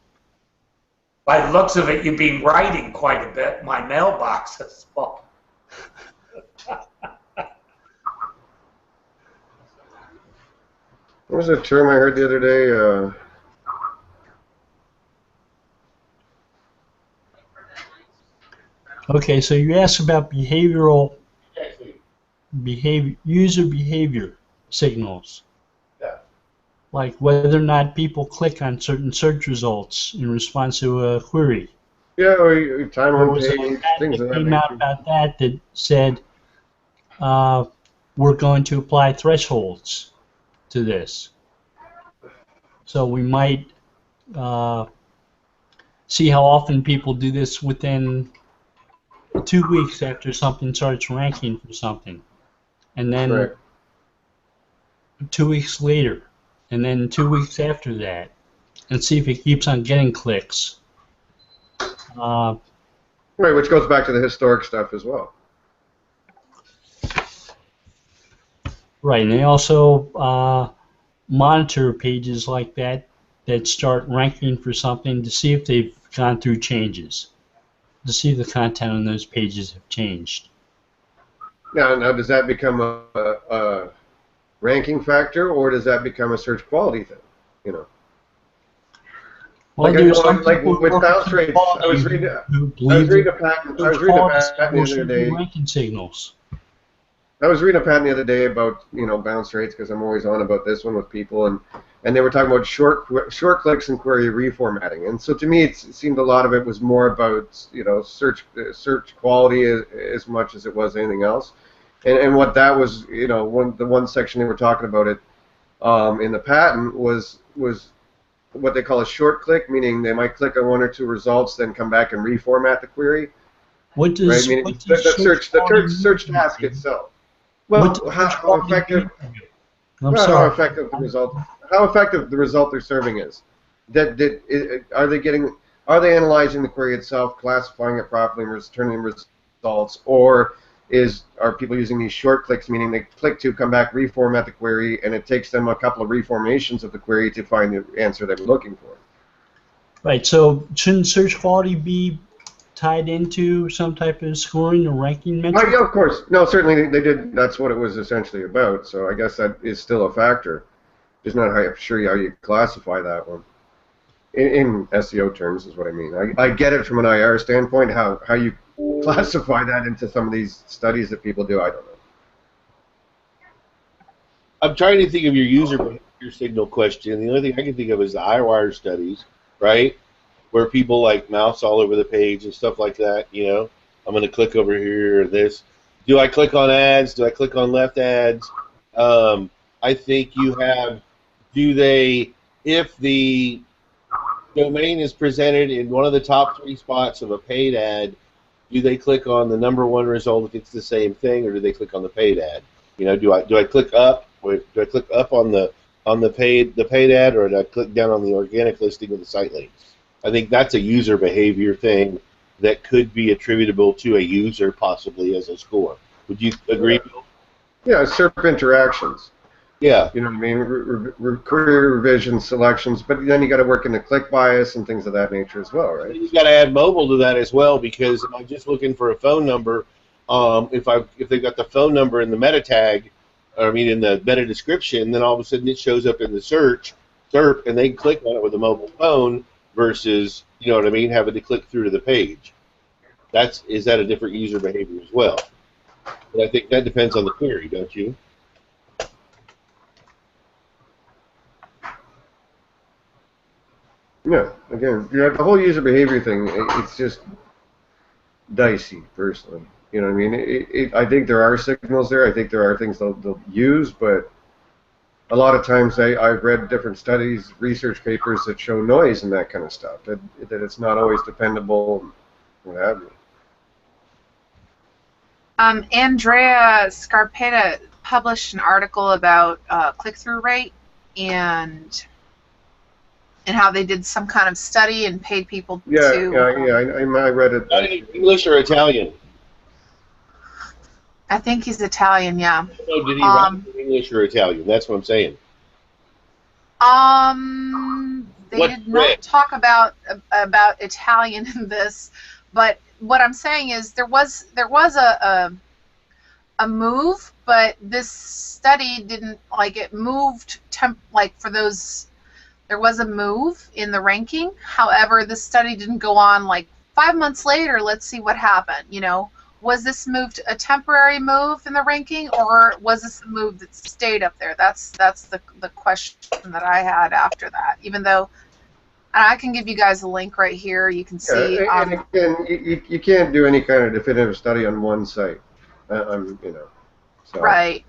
By the looks of it, you've been writing quite a bit. My mailbox is full. What was a term I heard the other day? Okay, so you asked about user behavior signals. Yeah. Like whether or not people click on certain search results in response to a query. Yeah, or time on page, things of that nature. Came out about that said we're going to apply thresholds to this. So we might see how often people do this within 2 weeks after something starts ranking for something, and then 2 weeks later, and then 2 weeks after that, and see if it keeps on getting clicks. Right, which goes back to the historic stuff as well. Right, and they also monitor pages like that start ranking for something to see if they've gone through changes, to see if the content on those pages have changed. Now does that become a ranking factor, or does that become a search quality thing? You know. Well, like with bounce rates, I was reading a patent the other day. Ranking signals. I was reading a patent the other day about, you know, bounce rates, because I'm always on about this one with people, and they were talking about short clicks and query reformatting. And so to me, it seemed a lot of it was more about, you know, search quality as much as it was anything else. And what that was, you know, the one section they were talking about it in the patent was what they call a short click, meaning they might click on 1 or 2 results, then come back and reformat the query. What right? does I mean, what the does search task itself. Well, how effective? I'm Well, sorry. how effective the result they're serving is. Are they analyzing the query itself, classifying it properly, and returning results, or are people using these short clicks, meaning they click to come back, reformat the query, and it takes them a couple of reformations of the query to find the answer they're looking for? Right. So shouldn't search quality be tied into some type of scoring or ranking metric? Yeah, of course. No, certainly they did. That's what it was essentially about. So I guess that is still a factor. Just not sure how you classify that one. In SEO terms is what I mean. I get it from an IR standpoint. How you classify that into some of these studies that people do, I don't know. I'm trying to think of your user behavior signal question. The only thing I can think of is the iWire studies, right? Where people like mouse all over the page and stuff like that. You know, I'm going to click over here or this. Do I click on ads? Do I click on left ads? I think you have. If the domain is presented in one of the top 3 spots of a paid ad, do they click on the number 1 result if it's the same thing, or do they click on the paid ad? You know, do I click up? Do I click up on the paid ad, or do I click down on the organic listing of the site links? I think that's a user behavior thing that could be attributable to a user possibly as a score. Would you agree, Bill? Yeah, SERP interactions. Yeah. You know what I mean? Query revision selections, but then you got to work in the click bias and things of that nature as well, right? You got to add mobile to that as well, because if I'm just looking for a phone number, if they've got the phone number in the meta tag, in the meta description, then all of a sudden it shows up in the search SERP, and they can click on it with a mobile phone versus, you know what I mean, having to click through to the page. Is that a different user behavior as well? But I think that depends on the query, don't you? Yeah, again, the whole user behavior thing, it's just dicey, personally. You know what I mean? I think there are signals there. I think there are things they'll use, but a lot of times I've read different studies, research papers that show noise and that kind of stuff, that it's not always dependable, what have you. Andrea Scarpetta published an article about click-through rate and how they did some kind of study and paid people to... I read it. English or Italian? I think he's Italian, yeah. No, did he write in English or Italian? That's what I'm saying. They did not talk about Italian in this, but what I'm saying is there was a move, but this study didn't, like, it moved for those. There was a move in the ranking. However, the study didn't go on like 5 months later. Let's see what happened. You know, was this move a temporary move in the ranking, or was this a move that stayed up there? That's the question that I had after that. Even though, and I can give you guys a link right here. You can see. And again, you can't do any kind of definitive study on one site. So. Right.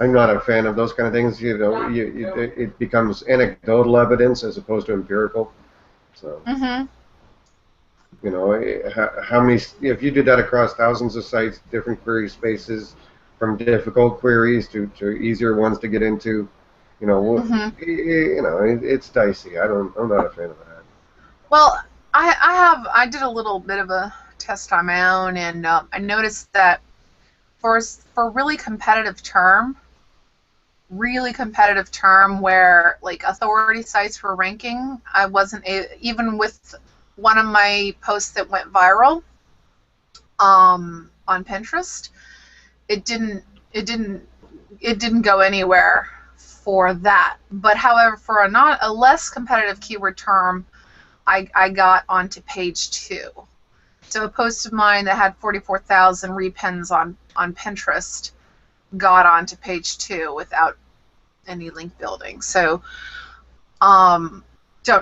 I'm not a fan of those kind of things. You know, it becomes anecdotal evidence as opposed to empirical. So, you know, how many? If you did that across thousands of sites, different query spaces, from difficult queries to easier ones to get into, you know, it's dicey. I'm not a fan of that. Well, I did a little bit of a test on my own, and I noticed that for really competitive term where like authority sites were ranking, I wasn't even with one of my posts that went viral on Pinterest. It didn't go anywhere for that. But however, for a less competitive keyword term, I got onto page 2. So a post of mine that had 44,000 repins on Pinterest got onto page 2 without any link building. So don't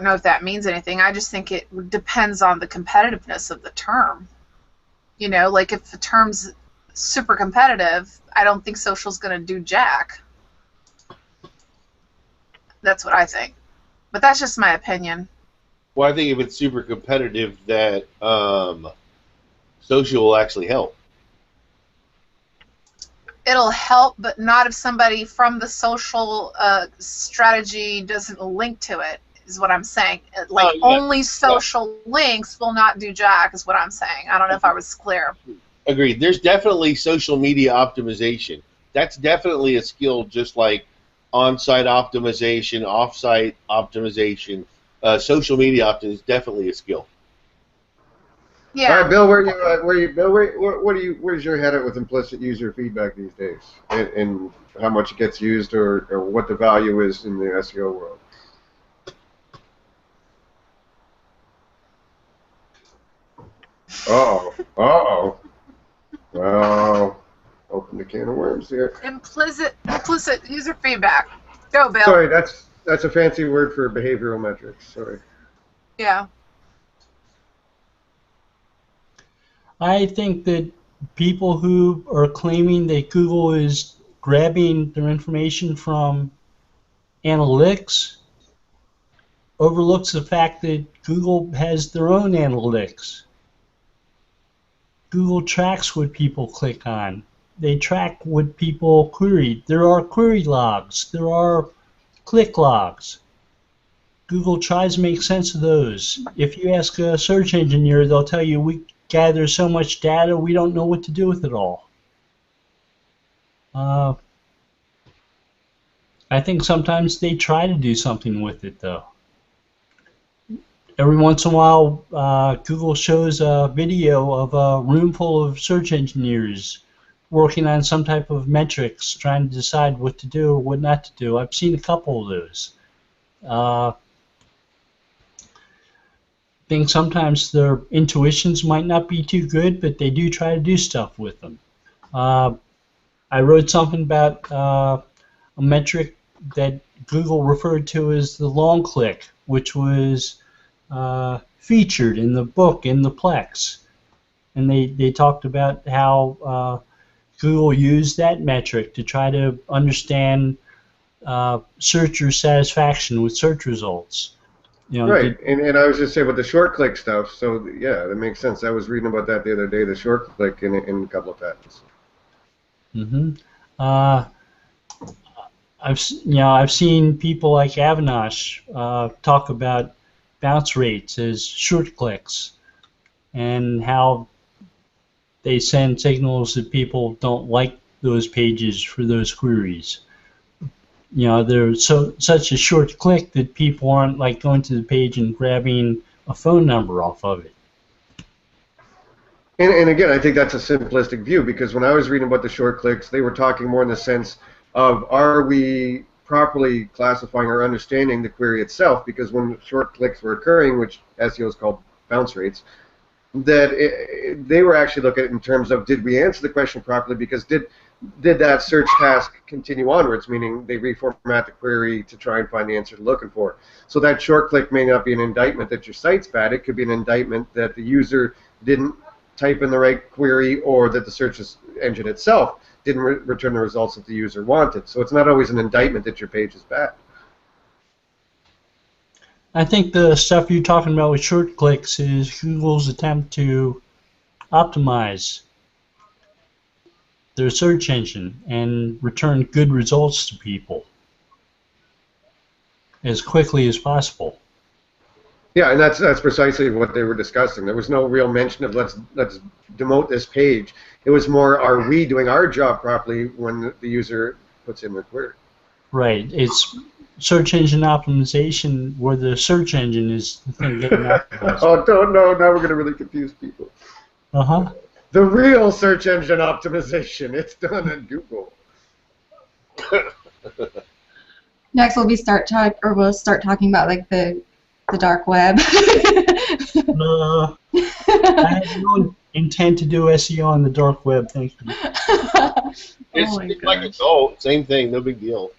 know if that means anything. I just think it depends on the competitiveness of the term. You know, like if the term's super competitive, I don't think social's going to do jack. That's what I think. But that's just my opinion. Well, I think if it's super competitive, that social will actually help. It'll help, but not if somebody from the social strategy doesn't link to it, is what I'm saying. Like, Oh, yeah. only social links will not do jack, is what I'm saying. I don't know if I was clear. Agreed. There's definitely social media optimization. That's definitely a skill, just like on-site optimization, off-site optimization. Social media optimization is definitely a skill. Yeah. All right, Bill, where's your head at with implicit user feedback these days, and how much it gets used, or what the value is in the SEO world? Uh-oh. Well, open the can of worms here. Implicit user feedback. Go, Bill. Sorry, that's a fancy word for behavioral metrics. Sorry. Yeah. I think that people who are claiming that Google is grabbing their information from analytics overlooks the fact that Google has their own analytics. Google tracks what people click on. They track what people query. There are query logs. There are click logs. Google tries to make sense of those. If you ask a search engineer, they'll tell you, we gather so much data, we don't know what to do with it all. I think sometimes they try to do something with it, though. Every once in a while, Google shows a video of a room full of search engineers working on some type of metrics, trying to decide what to do or what not to do. I've seen a couple of those. I think sometimes their intuitions might not be too good, but they do try to do stuff with them. I wrote something about a metric that Google referred to as the long click, which was featured in the book in the Plex. And they talked about how Google used that metric to try to understand searcher satisfaction with search results. You know, right, and I was just saying about the short click stuff, so yeah, that makes sense. I was reading about that the other day, the short click in a couple of patents. I've seen people like Avinash talk about bounce rates as short clicks and how they send signals that people don't like those pages for those queries. You know, they're such a short click that people aren't like going to the page and grabbing a phone number off of it. And again, I think that's a simplistic view, because when I was reading about the short clicks, they were talking more in the sense of, are we properly classifying or understanding the query itself? Because when short clicks were occurring, which SEO is called bounce rates, that they were actually looking at it in terms of, did we answer the question properly? Because did that search task continue onwards, meaning they reformat the query to try and find the answer they're looking for. So that short click may not be an indictment that your site's bad. It could be an indictment that the user didn't type in the right query, or that the search engine itself didn't return the results that the user wanted. So it's not always an indictment that your page is bad. I think the stuff you're talking about with short clicks is Google's attempt to optimize their search engine and return good results to people as quickly as possible. Yeah, and that's precisely what they were discussing. There was no real mention of let's demote this page. It was more, are we doing our job properly when the user puts in their query? Right. It's search engine optimization where the search engine is the thing getting optimized. Oh, no, now we're going to really confuse people. Uh-huh. The real search engine optimization, it's done in Google. Next, we'll start talking about like the dark web. I have no intent to do SEO on the dark web. Thank you. It's like a goal. Same thing. No big deal.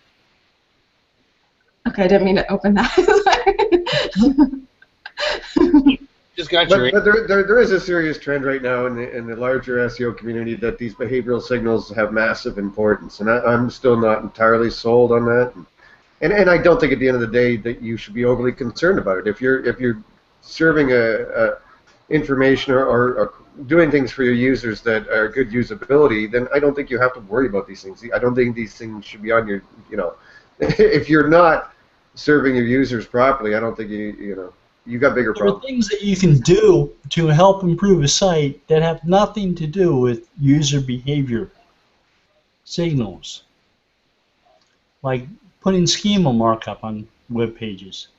Okay, I didn't mean to open that. Just got your. But there is a serious trend right now in the larger SEO community that these behavioral signals have massive importance, and I'm still not entirely sold on that. And I don't think at the end of the day that you should be overly concerned about it. If you're serving a information or doing things for your users that are good usability, then I don't think you have to worry about these things. I don't think these things should be on your, if you're not serving your users properly, I don't think you got bigger There are problems. things that you can do to help improve a site that have nothing to do with user behavior signals, like putting schema markup on web pages.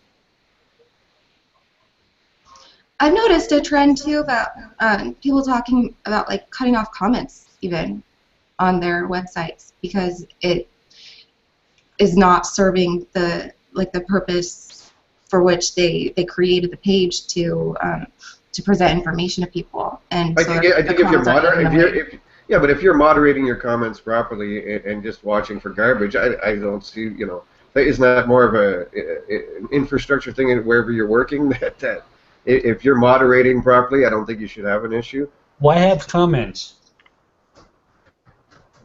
I've noticed a trend too about people talking about like cutting off comments even on their websites because it is not serving the purpose for which they created the page to present information to people. And I so think if you're moderating your comments properly and just watching for garbage, I don't see, isn't that more of an infrastructure thing wherever you're working that if you're moderating properly, I don't think you should have an issue. Why have comments?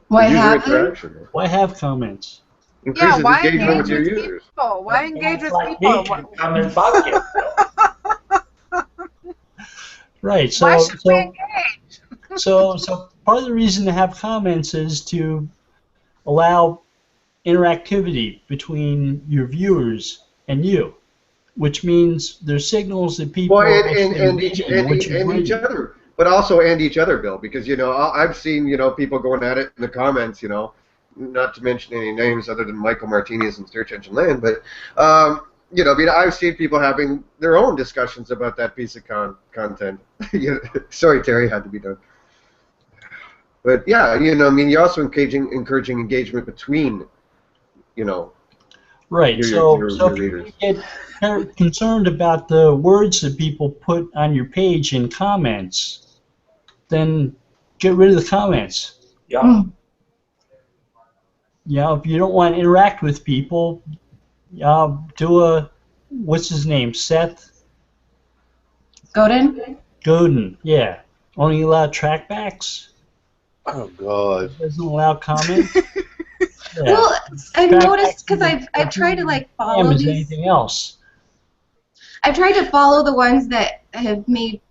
Why have interaction. Why have comments? Increases why engagement with your engage with users. people? Why engage with Like people? me can come and bug you. Right. Why So should we engage? so part of the reason to have comments is to allow interactivity between your viewers and you, which means there's signals that people Well, are and each other, but also each other, Bill, because I've seen people going at it in the comments, not to mention any names other than Michael Martinez and Search Engine Land, but I've seen people having their own discussions about that piece of content. Sorry, Terry, had to be done. But yeah, you're also encouraging engagement between, right. your So if readers. you get concerned about the words that people put on your page in comments, then get rid of the comments. Yeah. If you don't want to interact with people, do what's his name, Seth Godin, yeah. Only allow trackbacks. Oh God. Doesn't allow comments. Yeah. Well, I've Trackbacks noticed because I've tried to follow as these. anything else. I've tried to follow the ones that have made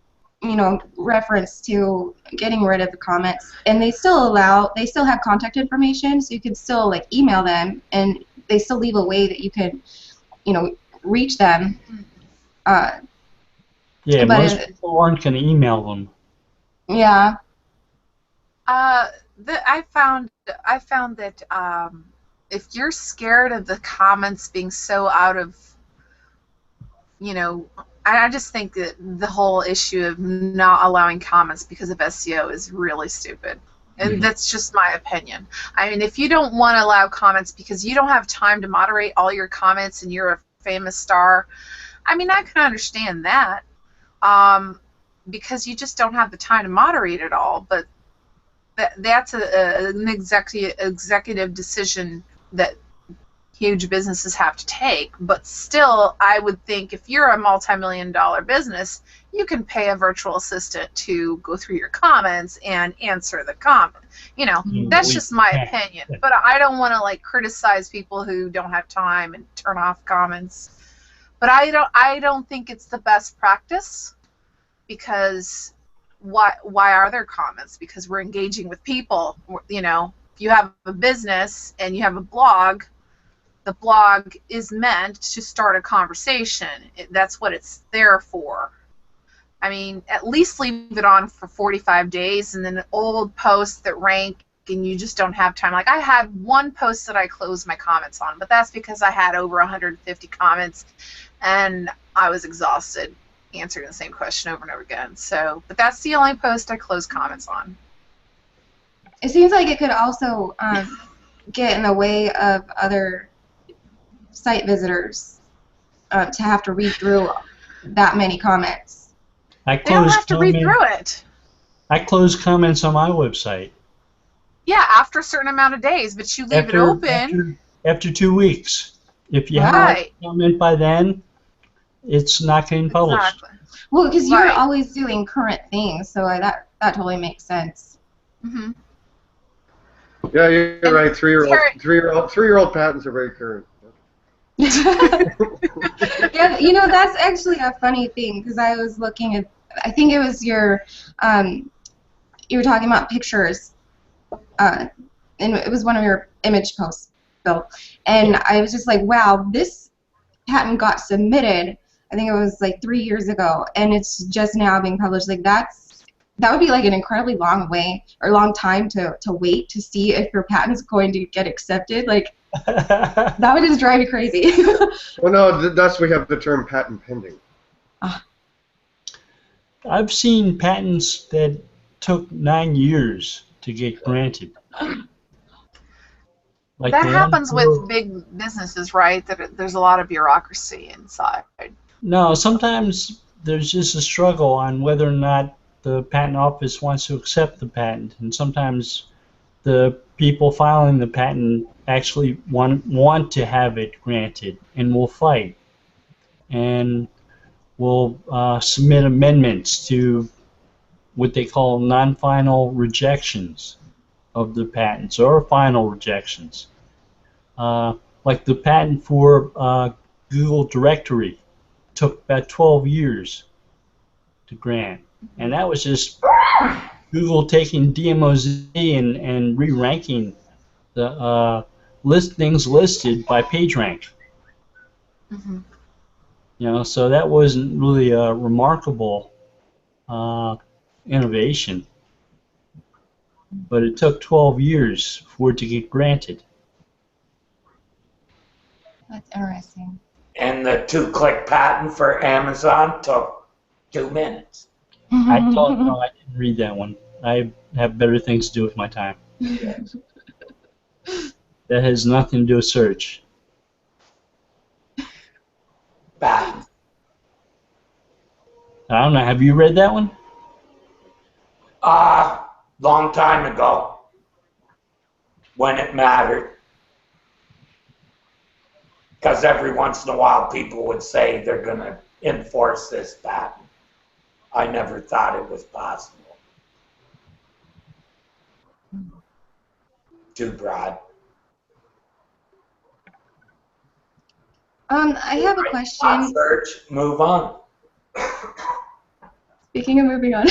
reference to getting rid of the comments, and they still have contact information, so you can still email them, and they still leave a way that you can reach them. Yeah, but most people aren't going to email them. Yeah. I found that if you're scared of the comments being so out of, I just think that the whole issue of not allowing comments because of SEO is really stupid. And that's just my opinion. I mean, if you don't want to allow comments because you don't have time to moderate all your comments and you're a famous star, I mean, I can understand that because you just don't have the time to moderate it all. But that's an executive decision that huge businesses have to take. But still, I would think if you're a multi-million-dollar business, you can pay a virtual assistant to go through your comments and answer the comment. That's just my opinion. But I don't want to criticize people who don't have time and turn off comments. But I don't think it's the best practice because why are there comments? Because we're engaging with people. If you have a business and you have a blog, the blog is meant to start a conversation. That's what it's there for. I mean, at least leave it on for 45 days and then old posts that rank and you just don't have time. I had one post that I closed my comments on, but that's because I had over 150 comments and I was exhausted answering the same question over and over again. But that's the only post I closed comments on. It seems like it could also get in the way of other site visitors to have to read through that many comments. They don't have to read through it. I close comments on my website. Yeah, after a certain amount of days, but you leave it open. After 2 weeks. If you have a comment by then, it's not getting published. Exactly. Well, because you're always doing current things, so that totally makes sense. Mm-hmm. Yeah, you're right. Three-year-old patents are very current. Yeah, that's actually a funny thing because I was looking at I think it was your, you were talking about pictures, and it was one of your image posts, Bill. And I was just like, wow, this patent got submitted, I think it was like 3 years ago, and it's just now being published. Like that would be like an incredibly long time to wait to see if your patent's going to get accepted. Like that would just drive you crazy. Well, no, thus we have the term patent pending. I've seen patents that took 9 years to get granted. Like that happens with big businesses, right? That there's a lot of bureaucracy inside. No, sometimes there's just a struggle on whether or not the patent office wants to accept the patent, and sometimes the people filing the patent actually want to have it granted and will fight and will submit amendments to what they call non-final rejections of the patents or final rejections. Like the patent for Google Directory took about 12 years to grant, and that was just Google taking DMOZ and re-ranking the things listed by PageRank. Mm-hmm. You know, so that wasn't really a remarkable innovation, but it took 12 years for it to get granted. That's interesting. And the 2-click patent for Amazon took 2 minutes. I don't know. I didn't read that one. I have better things to do with my time. That has nothing to do with search. Patent. I don't know. Have you read that one? Long time ago, when it mattered. Because every once in a while people would say they're going to enforce this patent. I never thought it was possible. Too broad. I have a question. Search, move on. Speaking of moving on,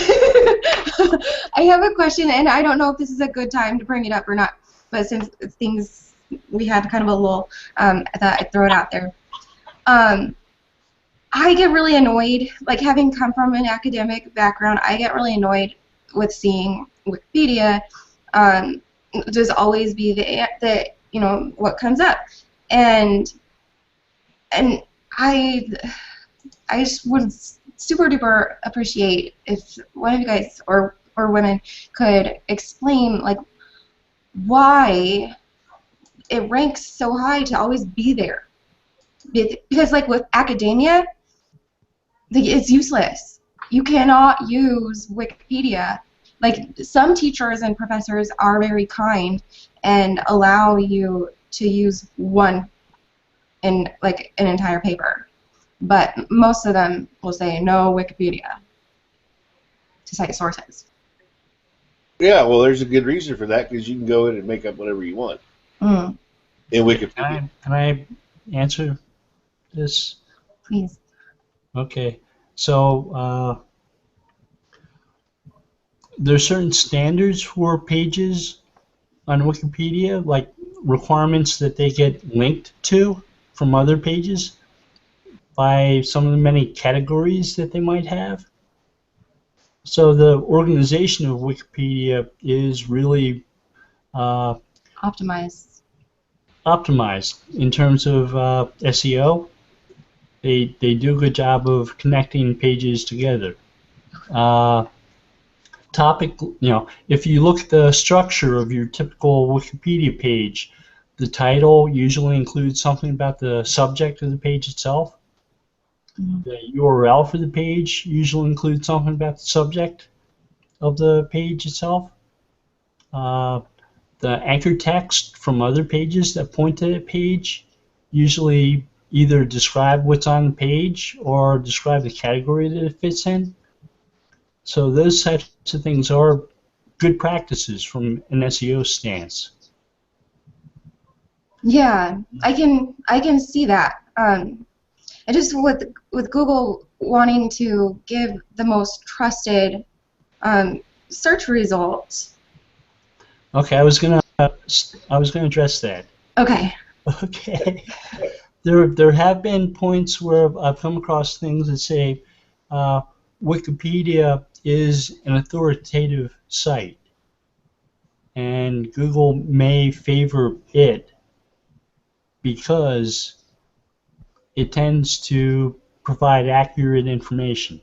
I have a question, and I don't know if this is a good time to bring it up or not, but since things, we had kind of a lull, I thought I'd throw it out there. I get really annoyed, like having come from an academic background, I get really annoyed with seeing Wikipedia just always be the you know, what comes up. And I just would super duper appreciate if one of you guys or women could explain like why it ranks so high to always be there. Because like with academia, it's useless. You cannot use Wikipedia. Like some teachers and professors are very kind and allow you to use one in like an entire paper, but most of them will say no Wikipedia to cite sources. Yeah, well, there's a good reason for that because you can go in and make up whatever you want in Wikipedia. Can I answer this? Please. Okay, so there's certain standards for pages on Wikipedia, like requirements that they get linked to from other pages by some of the many categories that they might have. So the organization of Wikipedia is really Optimized in terms of SEO. They do a good job of connecting pages together. If you look at the structure of your typical Wikipedia page, the title usually includes something about the subject of the page itself. The URL for the page usually includes something about the subject of the page itself. The anchor text from other pages that point to that page usually either describe what's on the page or describe the category that it fits in. So those types of things are good practices from an SEO stance. Yeah, I can see that. I just with Google wanting to give the most trusted search results. Okay, I was gonna address that. Okay. Okay. There have been points where I've come across things that say Wikipedia is an authoritative site, and Google may favor it because it tends to provide accurate information.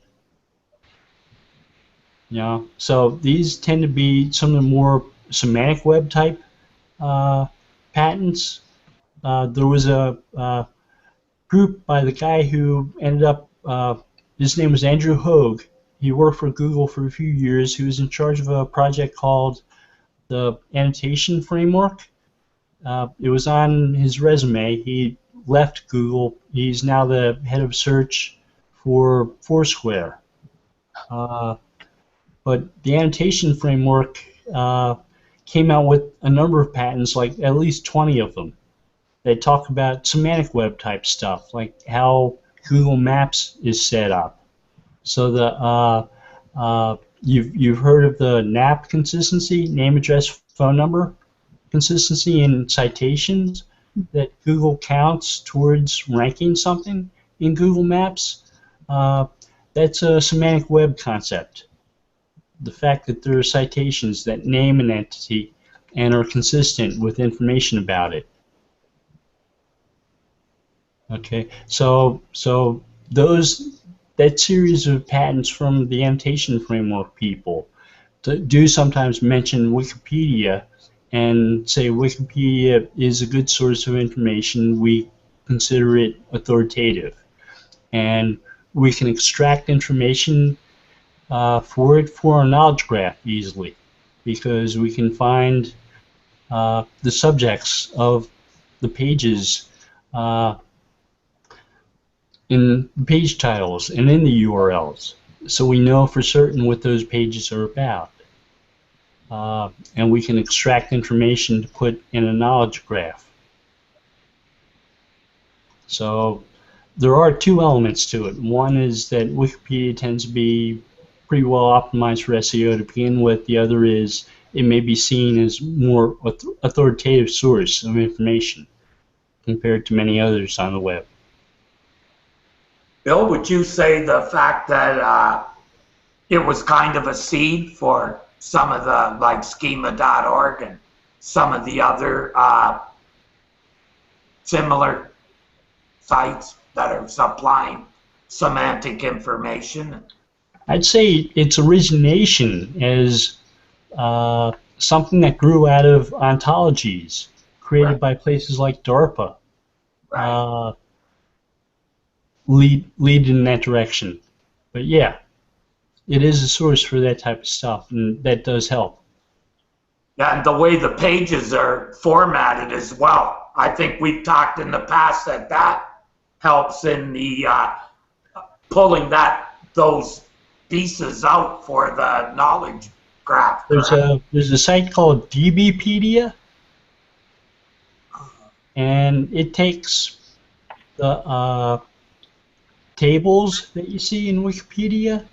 You know, so these tend to be some of the more semantic web type patents. There was a group by the guy who ended up, his name was Andrew Hogue. He worked for Google for a few years. He was in charge of a project called the Annotation Framework. It was on his resume. He left Google. He's now the head of search for Foursquare. But the Annotation Framework came out with a number of patents, like at least 20 of them. They talk about semantic web type stuff, like how Google Maps is set up. So the you've heard of the NAP consistency, name, address, phone number consistency in citations that Google counts towards ranking something in Google Maps. That's a semantic web concept. The fact that there are citations that name an entity and are consistent with information about it. Okay, so that series of patents from the Annotation Framework people do sometimes mention Wikipedia and say Wikipedia is a good source of information. We consider it authoritative, and we can extract information for it for our knowledge graph easily, because we can find the subjects of the pages in page titles and in the URLs, so we know for certain what those pages are about. And we can extract information to put in a knowledge graph. So there are two elements to it. One is that Wikipedia tends to be pretty well optimized for SEO to begin with. The other is it may be seen as more authoritative source of information compared to many others on the web. Bill, would you say the fact that it was kind of a seed for some of the, like schema.org and some of the other similar sites that are supplying semantic information? I'd say its origination is something that grew out of ontologies created by places like DARPA. Right. Lead in that direction. But yeah, it is a source for that type of stuff, and that does help. Yeah, and the way the pages are formatted as well. I think we've talked in the past that helps in the pulling those pieces out for the knowledge graph. There's a site called DBpedia, and it takes the tables that you see in Wikipedia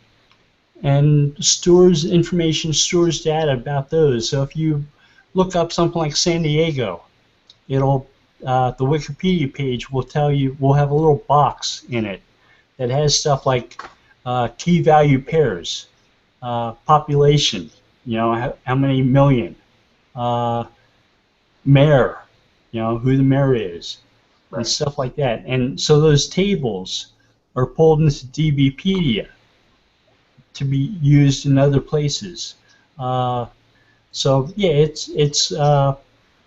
and stores information, stores data about those. So if you look up something like San Diego, it'll the Wikipedia page will tell you, will have a little box in it that has stuff like key value pairs, population, you know, how many million, mayor, you know, who the mayor is, and stuff like that. And so those tables are pulled into DBpedia to be used in other places. So yeah, it's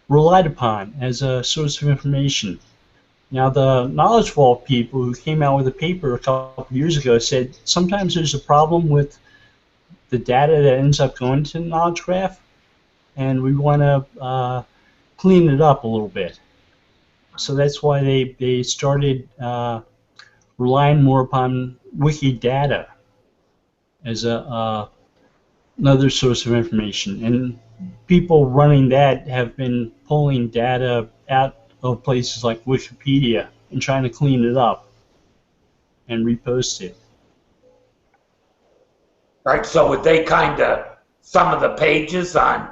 relied upon as a source of information. Now the Knowledge Vault people who came out with a paper a couple of years ago said sometimes there's a problem with the data that ends up going to the knowledge graph, and we want to clean it up a little bit. So that's why they started relying more upon Wikidata as another source of information, and people running that have been pulling data out of places like Wikipedia and trying to clean it up and repost it. Right, so would they kind of, some of the pages on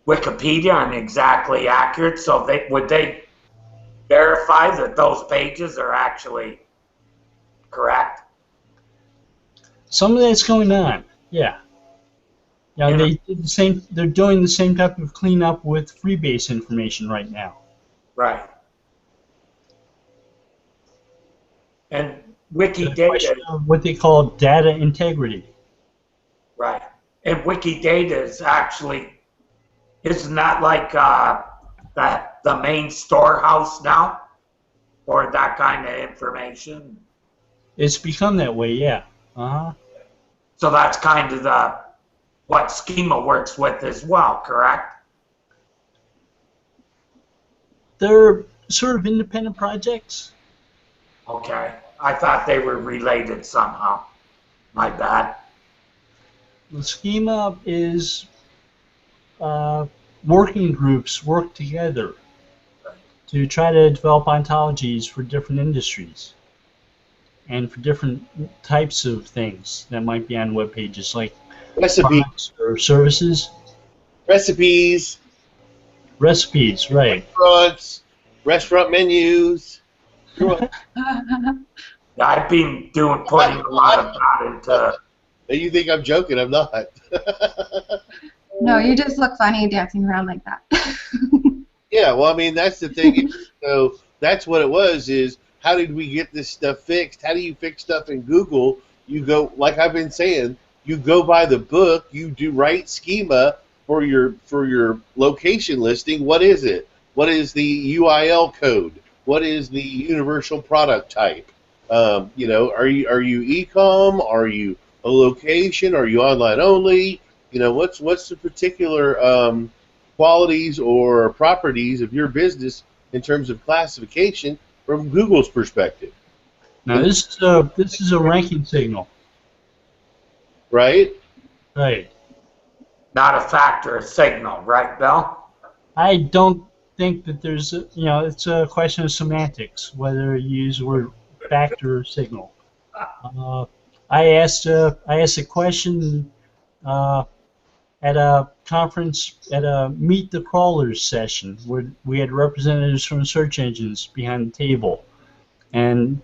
Wikipedia aren't exactly accurate, so would they verify that those pages are actually correct? Some of that's going on, yeah. Yeah, Yeah. they did the same. They're doing the same type of cleanup with freebase information right now. Right. And The question Wikidata, of what they call data integrity. right. And Wikidata is actually, isn't that like the main storehouse now for that kind of information? It's become that way, yeah. So that's kind of what Schema works with as well, correct? They're sort of independent projects. Okay. I thought they were related somehow. My bad. The schema is working groups work together to try to develop ontologies for different industries and for different types of things that might be on web pages, like products or services. Recipes, right. restaurant menus. I've been putting a lot of thought into. You think I'm joking? I'm not. No, you just look funny dancing around like that. Yeah, well, I mean, that's the thing. So that's what it was, is how did we get this stuff fixed? How do you fix stuff in Google? You go, like I've been saying, you go by the book, you do write schema for your location listing. What is it? What is the UIL code? What is the universal product type? You know, are you e-com? Are you a location? Are you online only? You know, what's the particular qualities or properties of your business in terms of classification from Google's perspective? Now this is a ranking signal, right? Right. Not a factor, a signal, right, Bill? I don't think that there's it's a question of semantics whether you use the word factor or signal. I asked a question at a conference, at a Meet the Crawlers session, where we had representatives from search engines behind the table, and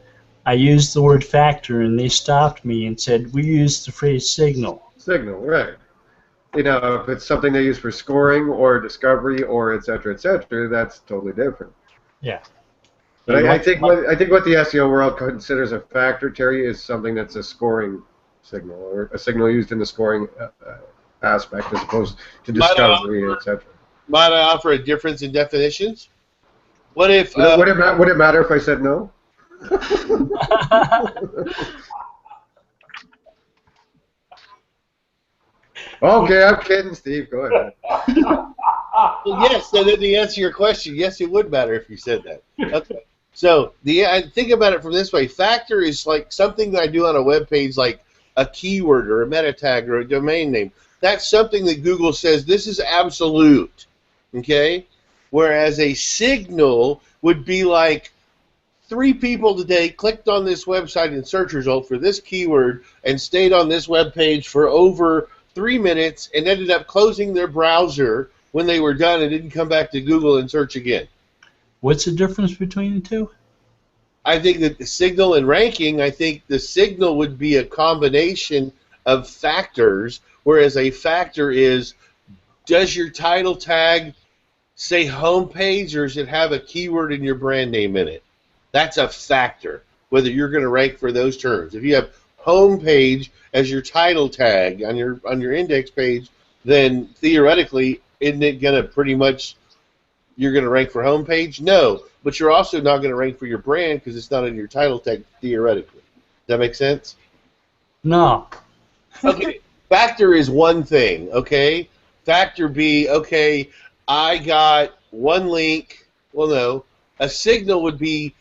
I used the word factor, and they stopped me and said, "We use the phrase signal." Signal, right? You know, if it's something they use for scoring or discovery or et cetera, that's totally different. Yeah. But I think what the SEO world considers a factor, Terry, is something that's a scoring signal, or a signal used in the scoring aspect as opposed to discovery, et cetera. Might I offer a difference in definitions? What if... would it matter if I said no? Okay, I'm kidding, Steve. Go ahead. Yes, so then to answer your question, yes, it would matter if you said that. Okay. So I think about it from this way. Factor is like something that I do on a web page, like a keyword or a meta tag or a domain name. That's something that Google says this is absolute, okay? Whereas a signal would be like 3 people today clicked on this website in search result for this keyword and stayed on this web page for over 3 minutes and ended up closing their browser when they were done and didn't come back to Google and search again. What's the difference between the two? I think that the signal and ranking, I think the signal would be a combination of factors, whereas a factor is, does your title tag say home page, or does it have a keyword in your brand name in it? That's a factor, whether you're going to rank for those terms. If you have home page as your title tag on your index page, then theoretically, isn't it going to pretty much, you're going to rank for home page? No, but you're also not going to rank for your brand because it's not in your title tag theoretically. Does that make sense? No. Okay, factor is one thing, okay? Factor B, okay, I got one link. Well, no. A signal would be,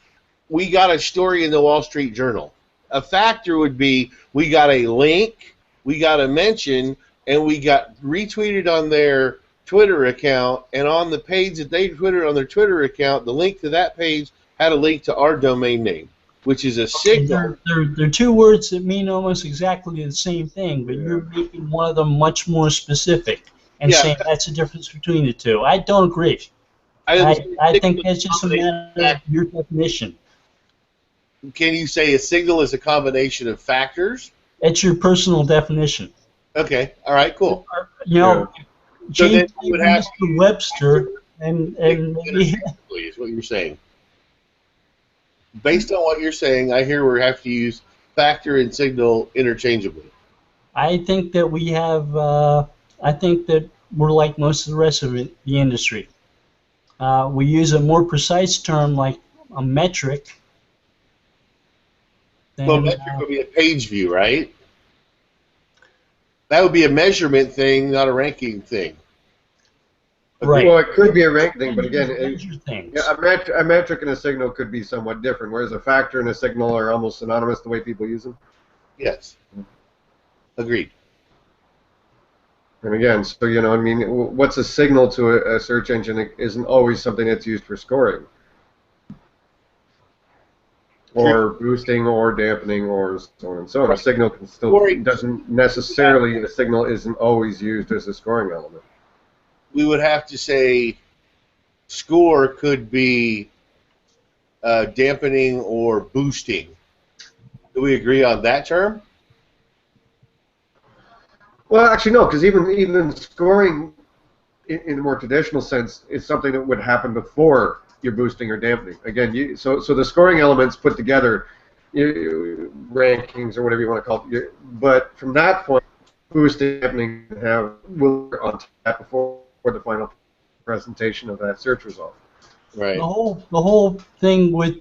we got a story in the Wall Street Journal. A factor would be, we got a link, we got a mention, and we got retweeted on their Twitter account, and on the page that they tweeted on their Twitter account, the link to that page had a link to our domain name. which is a signal. They're two words that mean almost exactly the same thing, but you're making one of them much more specific and saying that's the difference between the two. I don't agree. I think it's just a matter of your definition. Can you say a signal is a combination of factors? It's your personal definition. Okay. All right. Cool. You know, so then you would have Mr. Webster and is what you're saying. Based on what you're saying, I hear we have to use factor and signal interchangeably. I think that we have. I think that we're like most of the rest of the industry. We use a more precise term like a metric. Well, metric would be a page view, right? That would be a measurement thing, not a ranking thing. Right. Well, it could be a rank thing, but again, a metric and a signal could be somewhat different, whereas a factor and a signal are almost synonymous the way people use them. Yes. Agreed. And again, so, you know, I mean, what's a signal to a search engine isn't always something that's used for scoring. Or boosting, or dampening, or so on and so on. A signal can still doesn't necessarily. The signal isn't always used as a scoring element. We would have to say score could be dampening or boosting. Do we agree on that term? Well, actually, no, because even scoring, in a more traditional sense, is something that would happen before you're boosting or dampening. Again, so the scoring elements put together, rankings or whatever you want to call it. But from that point, boosting, dampening will on tap before the final presentation of that search result. Right. The whole thing with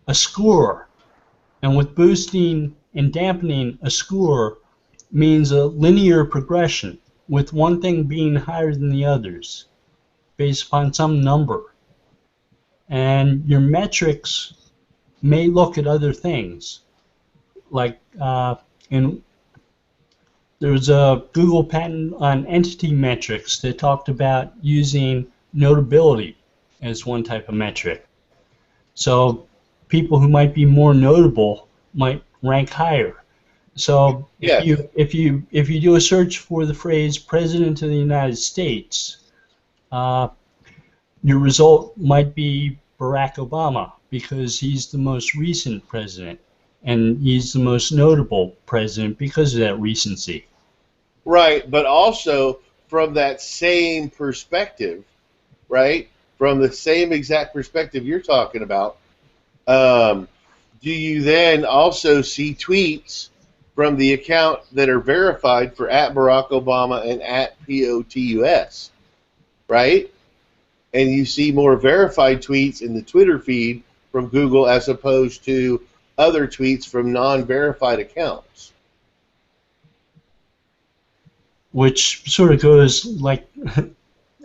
a score and with boosting and dampening a score means a linear progression, with one thing being higher than the others based upon some number. And your metrics may look at other things, like there's a Google patent on entity metrics that talked about using notability as one type of metric. So people who might be more notable might rank higher. So if you do a search for the phrase President of the United States, your result might be Barack Obama because he's the most recent president and he's the most notable president because of that recency. Right, but also from that same perspective, right? From the same exact perspective you're talking about, do you then also see tweets from the account that are verified for @Barack Obama and @POTUS, right? And you see more verified tweets in the Twitter feed from Google as opposed to other tweets from non-verified accounts. Which sort of goes like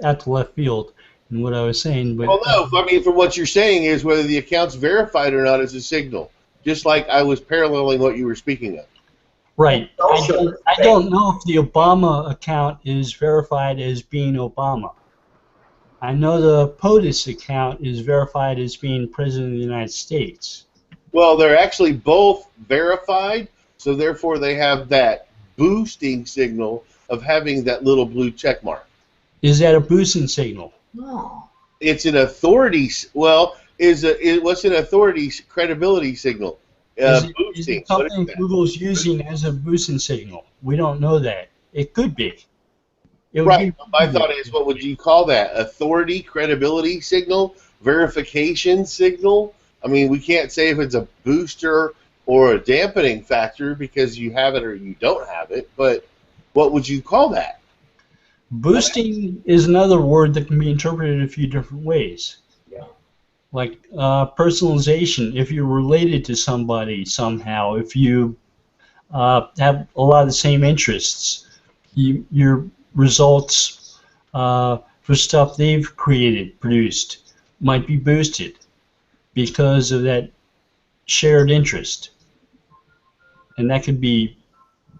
out to left field in what I was saying. But, well, no, I mean, from what you're saying is whether the account's verified or not is a signal, just like I was paralleling what you were speaking of. Right. I don't know if the Obama account is verified as being Obama. I know the POTUS account is verified as being President of the United States. Well, they're actually both verified, so therefore they have that boosting signal of having that little blue check mark. Is that a boosting signal? No. It's an authority. Well, what's an authority credibility signal? Is Boosting. it something Google's using as a boosting signal? We don't know that. It could be. Right. My thought is, what would you call that? Authority, credibility signal, verification signal? I mean, we can't say if it's a booster or a dampening factor because you have it or you don't have it, but what would you call that? Boosting is another word that can be interpreted a few different ways. Yeah. Like personalization, if you're related to somebody somehow, if you have a lot of the same interests, your results for stuff they've produced, might be boosted because of that shared interest. And that could be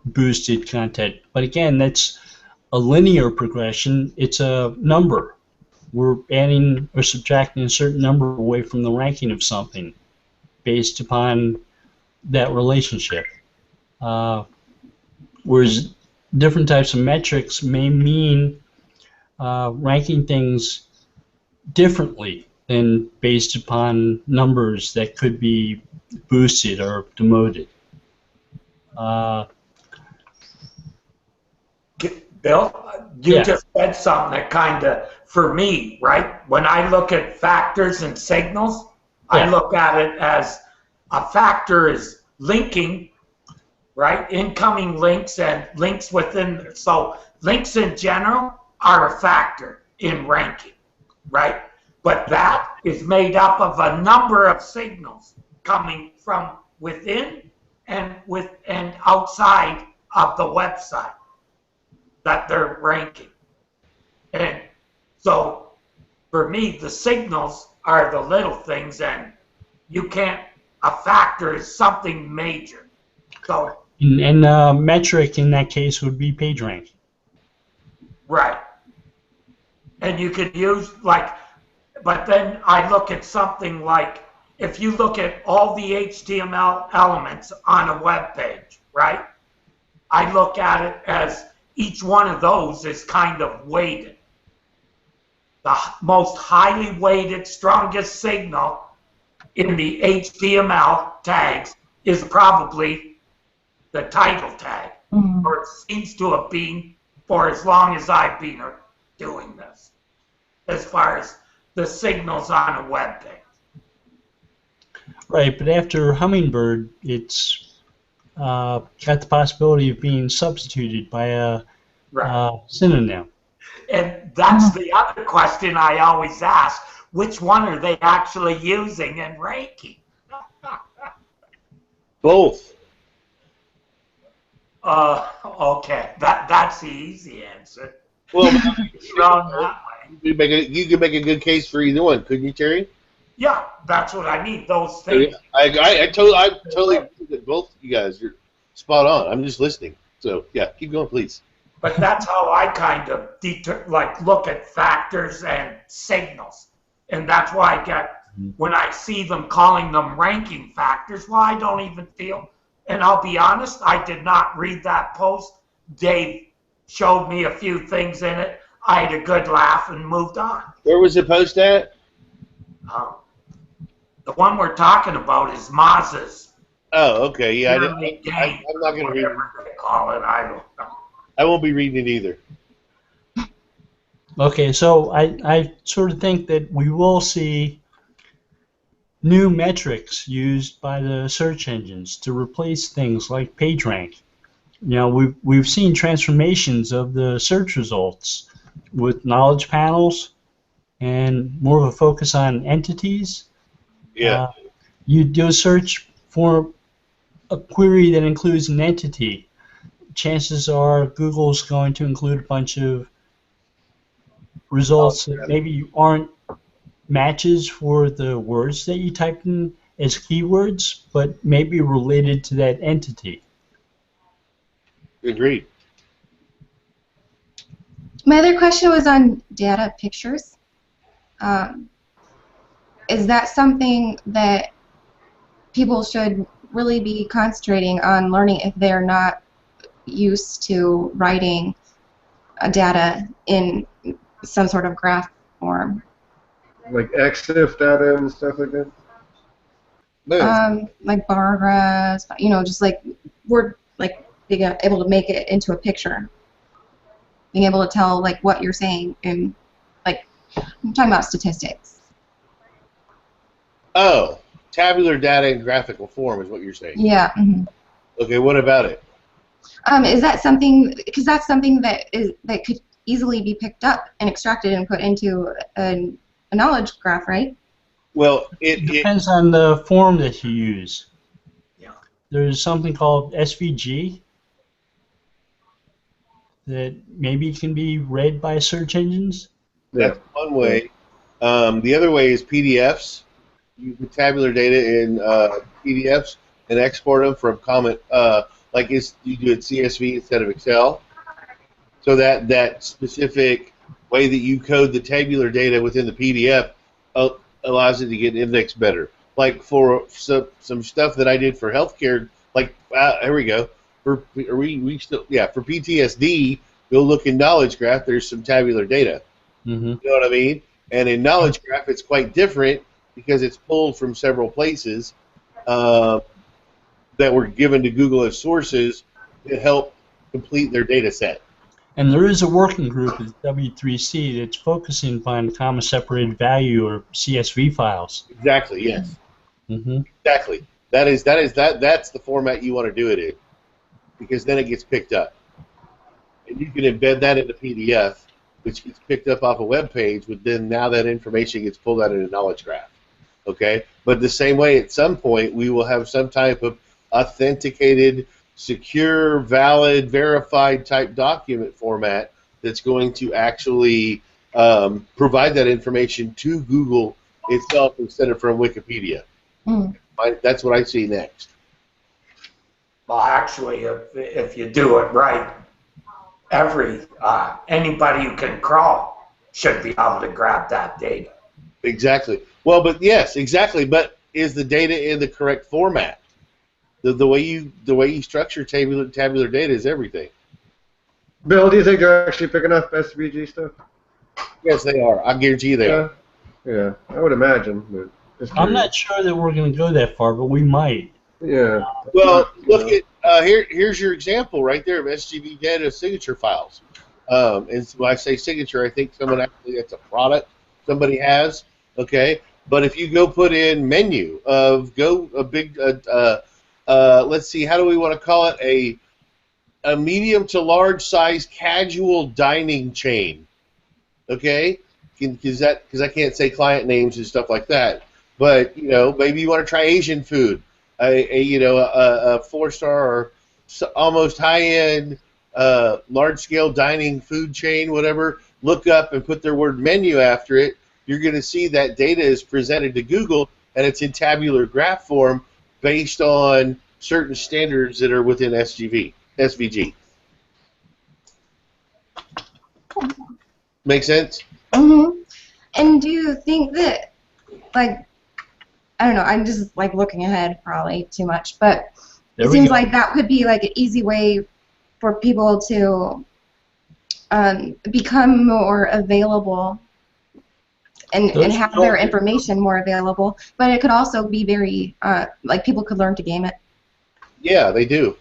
boosted content. But again, that's a linear progression. It's a number. We're adding or subtracting a certain number away from the ranking of something. based upon that relationship. Whereas different types of metrics may mean ranking things differently than based upon numbers that could be boosted or demoted. Bill, you Yeah. just said something that kind of, for me, right? When I look at factors and signals, I Yeah. look at it as a factor is linking, right? Incoming links and links within. So links in general are a factor in ranking, right? But that is made up of a number of signals coming from within and outside of the website that they're ranking. And so for me, the signals are the little things, and you can't, a factor is something major. So, And metric in that case would be PageRank. right. And you could use, like, but then I look at something like, if you look at all the HTML elements on a web page, right? I look at it as each one of those is kind of weighted. The most highly weighted, strongest signal in the HTML tags is probably the title tag, or it seems to have been for as long as I've been doing this, as far as the signals on a web page. Right, but after Hummingbird, it's got the possibility of being substituted by a synonym. And that's the other question I always ask. Which one are they actually using in ranking? Both. Okay, that's the easy answer. Well, Wrong that way. you could make a good case for either one, couldn't you, Terry? Yeah, that's what I mean. Those things. I totally agree with both you guys. You're spot on. I'm just listening. So yeah, keep going, please. But that's how I kind of look at factors and signals, and that's why I get when I see them calling them ranking factors. Well, I don't even feel, and I'll be honest, I did not read that post. Dave showed me a few things in it. I had a good laugh and moved on. Where was the post at? The one we're talking about is Maz's. Oh, okay. Yeah, I'm not going to read it. Whatever they call it, I don't know. I won't be reading it either. Okay, so I sort of think that we will see new metrics used by the search engines to replace things like PageRank. You know, we've seen transformations of the search results with knowledge panels and more of a focus on entities. Yeah. You do a search for a query that includes an entity. Chances are Google's going to include a bunch of results that maybe aren't matches for the words that you typed in as keywords, but maybe related to that entity. Agreed. My other question was on data pictures. Is that something that people should really be concentrating on learning if they're not used to writing data in some sort of graph form? Like EXIF data and stuff like that? Like bar graphs, you know, just like we're like being able to make it into a picture. Being able to tell like what you're saying and like I'm talking about statistics. Oh, tabular data in graphical form is what you're saying. Yeah. Mm-hmm. Okay, what about it? Is that something? Because that's something that could easily be picked up and extracted and put into a knowledge graph, right? Well, it depends on the form that you use. Yeah. There's something called SVG that maybe can be read by search engines. That's one way. The other way is PDFs. You put tabular data in PDFs and export them from like you do it CSV instead of Excel. So that specific way that you code the tabular data within the PDF allows it to get indexed better. like for some stuff that I did for healthcare. Like here we go. For we still for PTSD, go look in Knowledge Graph. There's some tabular data. Mm-hmm. You know what I mean? And in Knowledge Graph, it's quite different because it's pulled from several places that were given to Google as sources to help complete their data set. And there is a working group at W3C that's focusing on comma separated value or CSV files. Exactly. Yes. Mm-hmm. Exactly. That's the format you want to do it in, because then it gets picked up, and you can embed that into PDF, which gets picked up off a web page. But then now that information gets pulled out into Knowledge Graph. Okay. But the same way, at some point, we will have some type of authenticated, secure, valid, verified type document format that's going to actually provide that information to Google itself instead of from Wikipedia. Mm. That's what I see next. Well, actually, if you do it right, anybody who can crawl should be able to grab that data. Exactly. Well, but yes, exactly. But is the data in the correct format? The way you structure tabular data is everything. Bill, do you think they're actually picking up SVG stuff? Yes, they are. I guarantee you they are. Yeah, I would imagine. But I'm not sure that we're going to go that far, but we might. Yeah. Well, look at here's your example right there of SGV data signature files. And when I say signature, I think that's a product somebody has. Okay, but if you go put in menu of let's see, how do we want to call it, a medium to large size casual dining chain. Okay, because I can't say client names and stuff like that. But maybe you want to try Asian food, a 4-star or almost high-end large-scale dining food chain, whatever. Look up and put their word menu after it. You're going to see that data is presented to Google, and it's in tabular graph form based on certain standards that are within SVG. Make sense? Mm-hmm. And do you think that, like, I don't know, I'm just like looking ahead probably too much, but it seems like that could be like an easy way for people to become more available and have their information more available, but it could also be very, like people could learn to game it. Yeah, they do.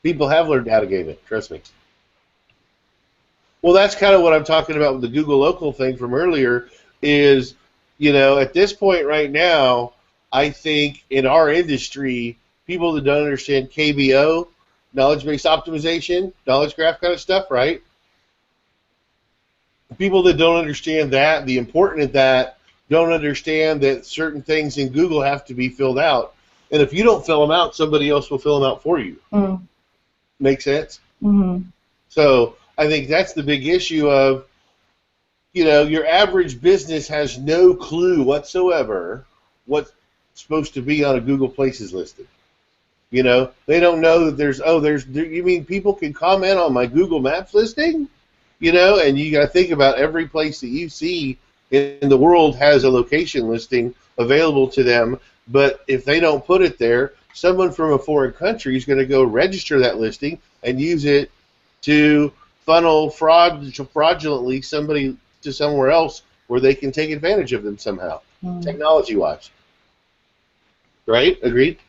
People have learned how to game it, trust me. Well, that's kind of what I'm talking about with the Google Local thing from earlier is, at this point right now, I think in our industry, people that don't understand KBO, knowledge-based optimization, knowledge graph kind of stuff, right? People that don't understand that, the importance of that, don't understand that certain things in Google have to be filled out. And if you don't fill them out, somebody else will fill them out for you. Mm. Make sense? Mm-hmm. So I think that's the big issue of, your average business has no clue whatsoever what's supposed to be on a Google Places listing. They don't know that you mean people can comment on my Google Maps listing? And you got to think about every place that you see in the world has a location listing available to them, but if they don't put it there, someone from a foreign country is going to go register that listing and use it to funnel fraudulently somebody to somewhere else where they can take advantage of them somehow, technology-wise. Right? Agreed?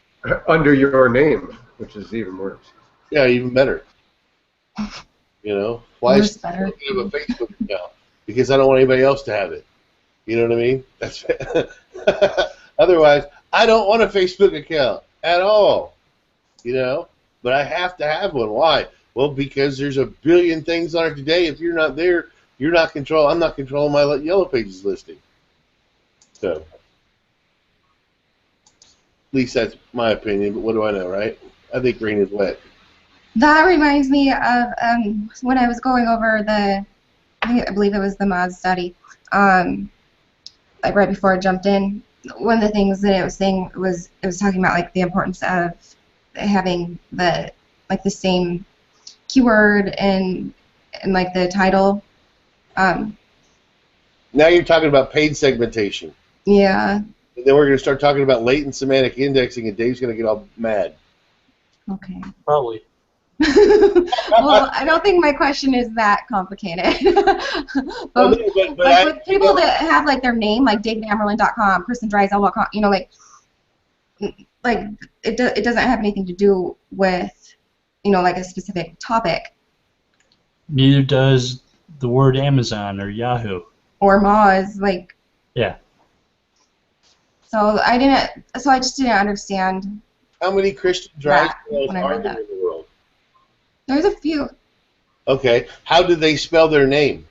Under your name, which is even worse. Yeah, even better. Why is it better? have a Facebook account? Because I don't want anybody else to have it. You know what I mean? That's otherwise, I don't want a Facebook account at all. But I have to have one. Why? Well, because there's a billion things on it today. If you're not there, I'm not controlling my Yellow Pages listing. So, at least that's my opinion, but what do I know, right? I think green is wet. That reminds me of when I was going over I believe it was the mod study, like right before I jumped in. One of the things that it was saying was it was talking about like the importance of having the same keyword and like the title. Now you're talking about paid segmentation. Yeah. And then we're going to start talking about latent semantic indexing, and Dave's going to get all mad. Okay. Probably. Well, I don't think my question is that complicated. Well, but no, but like with people that have like their name, like davidamerlin.com, KristenDrysdale.com, you know, like it doesn't have anything to do with, you know, like a specific topic. Neither does the word Amazon or Yahoo. Or Moz, like. Yeah. So I just didn't understand. How many Christian Drysdales are there in the world? There's a few. Okay. How do they spell their name?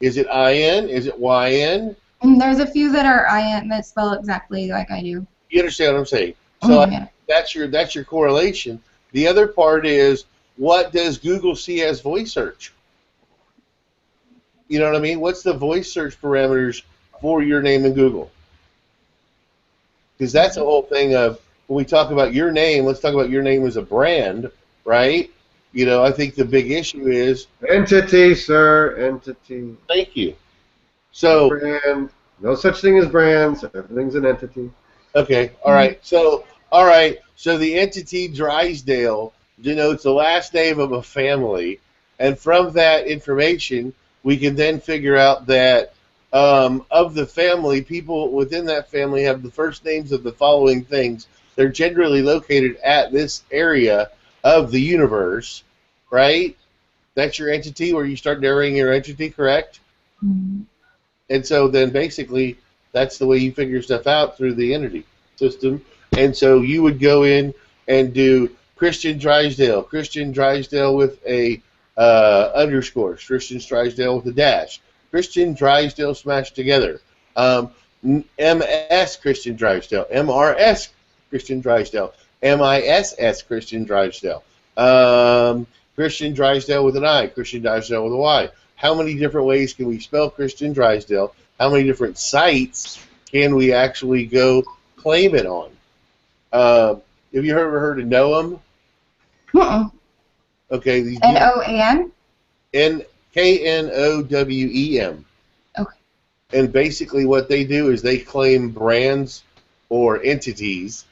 Is it I-N? Is it Y-N? And there's a few that are IN that spell exactly like I do. You understand what I'm saying? So Yeah. that's your correlation. The other part is, what does Google see as voice search? You know what I mean? What's the voice search parameters for your name in Google? Because that's the whole thing of, when we talk about your name, let's talk about your name as a brand, right? You know, I think the big issue is... Entity, sir, entity. Thank you. So... Brand. No such thing as brands. Everything's an entity. Okay, all right. So the entity Drysdale denotes the last name of a family, and from that information, we can then figure out that of the family, people within that family have the first names of the following things. They're generally located at this area of the universe, right? That's your entity where you start narrowing your entity, correct? Mm-hmm. And so then basically that's the way you figure stuff out through the entity system. And so you would go in and do Christian Drysdale with a underscore, Christian Drysdale with a dash, Christian Drysdale smashed together, MS Christian Drysdale, MRS Christian Drysdale, MISS Christian Drysdale, Christian Drysdale with an I, Christian Drysdale with a Y. How many different ways can we spell Christian Drysdale? How many different sites can we actually go claim it on? Have you ever heard of Noam? Okay. These Noam? KNOWEM. Okay. And basically what they do is they claim brands or entities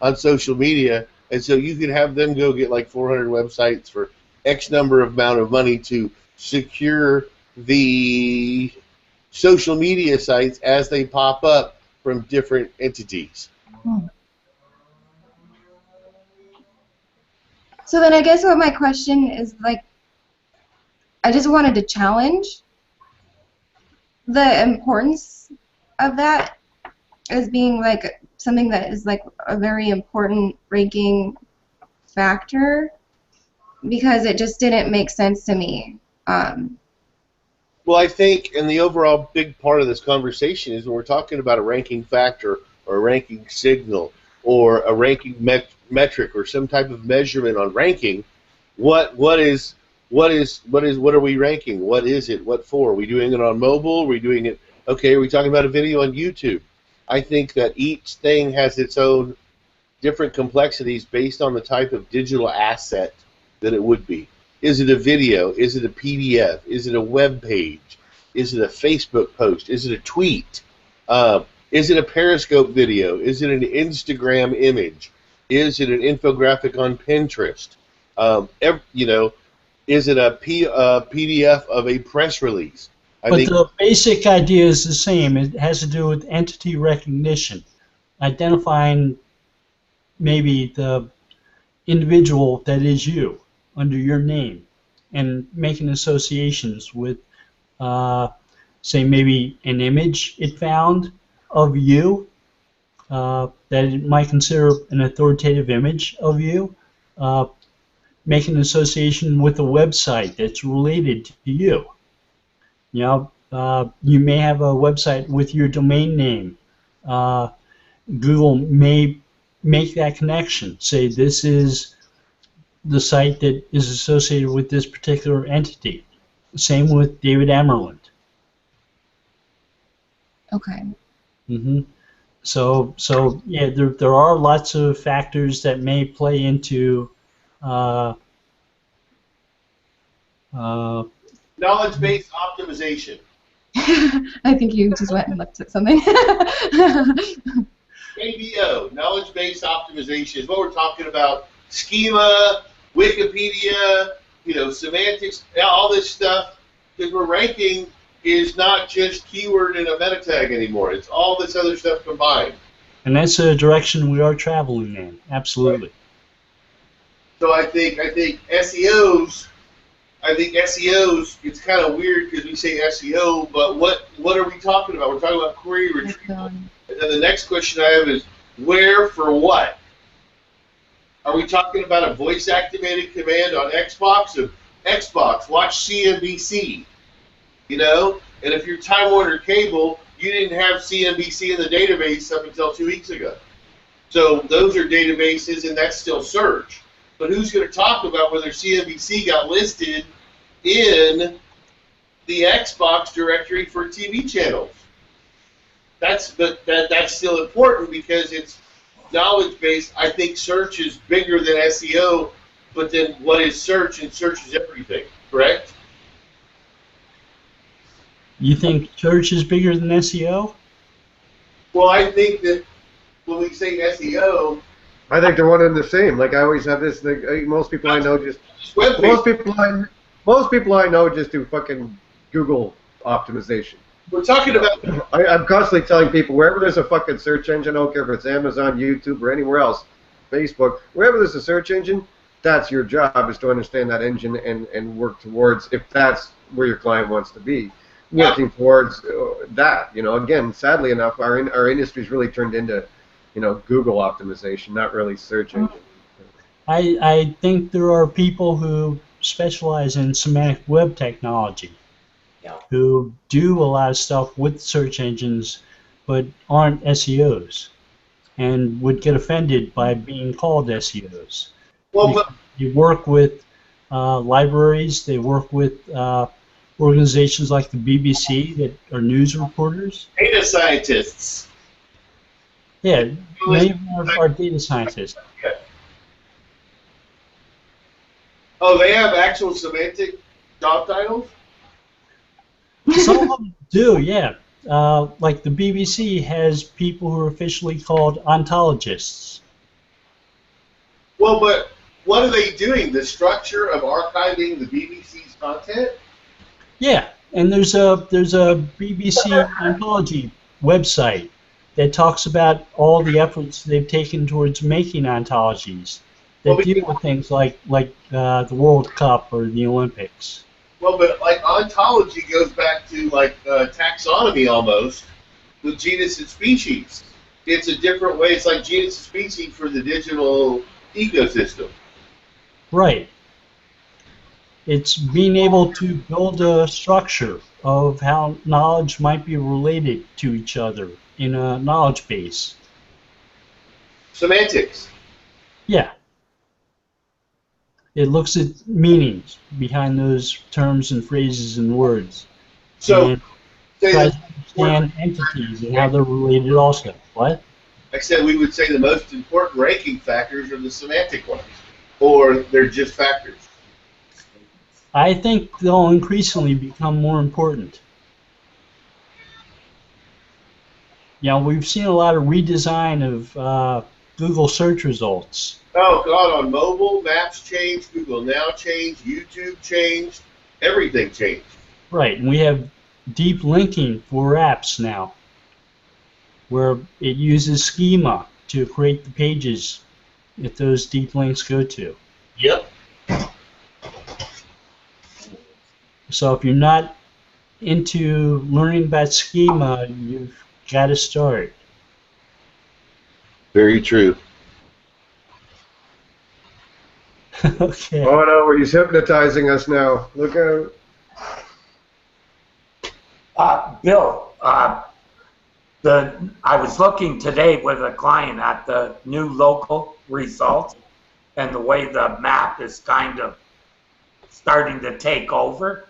on social media, and so you can have them go get like 400 websites for X number of amount of money to secure the social media sites as they pop up from different entities. So then I guess what my question is, like, I just wanted to challenge the importance of that as being like something that is like a very important ranking factor, because it just didn't make sense to me. Well, I think, and the overall big part of this conversation is when we're talking about a ranking factor or a ranking signal or a ranking metric or some type of measurement on ranking, what are we ranking? What is it? What for? Are we doing it on mobile? Are we doing it? Okay, are we talking about a video on YouTube? I think that each thing has its own different complexities based on the type of digital asset that it would be. Is it a video? Is it a PDF? Is it a web page? Is it a Facebook post? Is it a tweet? Is it a Periscope video? Is it an Instagram image? Is it an infographic on Pinterest? Is it a PDF of a press release? But the basic idea is the same. It has to do with entity recognition, identifying maybe the individual that is you under your name, and making associations with, say, maybe an image it found of you that it might consider an authoritative image of you, making an association with a website that's related to you. You know, you may have a website with your domain name. Google may make that connection. Say this is the site that is associated with this particular entity. Same with David Amerland. Okay. So yeah, there are lots of factors that may play into knowledge-based optimization. I think you just went and looked at something. KBO, knowledge-based optimization, is what we're talking about. Schema, Wikipedia, semantics, all this stuff. Because we're ranking is not just keyword and a meta tag anymore. It's all this other stuff combined. And that's a direction we are traveling in. Absolutely. Right. So I think SEOs. It's kind of weird because we say SEO, but what are we talking about? We're talking about query retrieval. And then the next question I have is, where for what? Are we talking about a voice-activated command on Xbox? Of Xbox, watch CNBC. And if you're Time Warner Cable, you didn't have CNBC in the database up until 2 weeks ago. So those are databases, and that's still search. But who's going to talk about whether CNBC got listed in the Xbox directory for TV channels? That's still important because it's knowledge based. I think search is bigger than SEO, but then what is search? And search is everything, correct? You think search is bigger than SEO? Well, I think that when we say SEO, I think they're one and the same. Like I always have this thing. Most people I know just do fucking Google optimization. We're talking about. I'm constantly telling people wherever there's a fucking search engine, I don't care if it's Amazon, YouTube, or anywhere else, Facebook, wherever there's a search engine, that's your job is to understand that engine and work towards, if that's where your client wants to be, working towards that. Again, sadly enough, our industry's really turned into Google optimization, not really search engine. I think there are people who specialize in semantic web technology who do a lot of stuff with search engines but aren't SEOs and would get offended by being called SEOs. Well, you work with libraries, they work with organizations like the BBC that are news reporters. Data scientists. Yeah, many of them are data scientists. Okay. Oh, they have actual semantic job titles? Some of them do, yeah. Like the BBC has people who are officially called ontologists. Well, but what are they doing? The structure of archiving the BBC's content? Yeah, and there's a BBC ontology website that talks about all the efforts they've taken towards making ontologies that deal with things like the World Cup or the Olympics. Well, but ontology goes back to taxonomy almost, with genus and species. It's a different way. It's like genus and species for the digital ecosystem. Right. It's being able to build a structure of how knowledge might be related to each other in a knowledge base. Semantics. Yeah. It looks at meanings behind those terms and phrases and words. So, and tries to understand entities and how they're related also. What? I said we would say the most important ranking factors are the semantic ones, or they're just factors. I think they'll increasingly become more important. We've seen a lot of redesign of Google search results. Oh, God, on mobile, Maps changed, Google Now changed, YouTube changed, everything changed. Right, and we have deep linking for apps now, where it uses schema to create the pages that those deep links go to. Yep. So if you're not into learning about schema, you've got to start. Very true. Okay. Oh no, he's hypnotizing us now. Look out. Bill, I was looking today with a client at the new local results and the way the map is kind of starting to take over.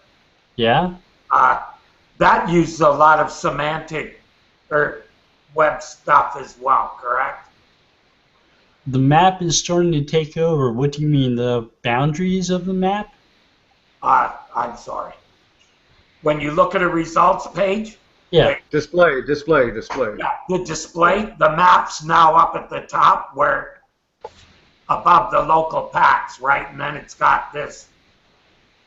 Yeah? That uses a lot of semantic or web stuff as well, correct? The map is starting to take over. What do you mean, the boundaries of the map? I'm sorry. when you look at a results page, Yeah. Display. yeah, the display, the map's now up at the top where above the local packs, right? And then it's got this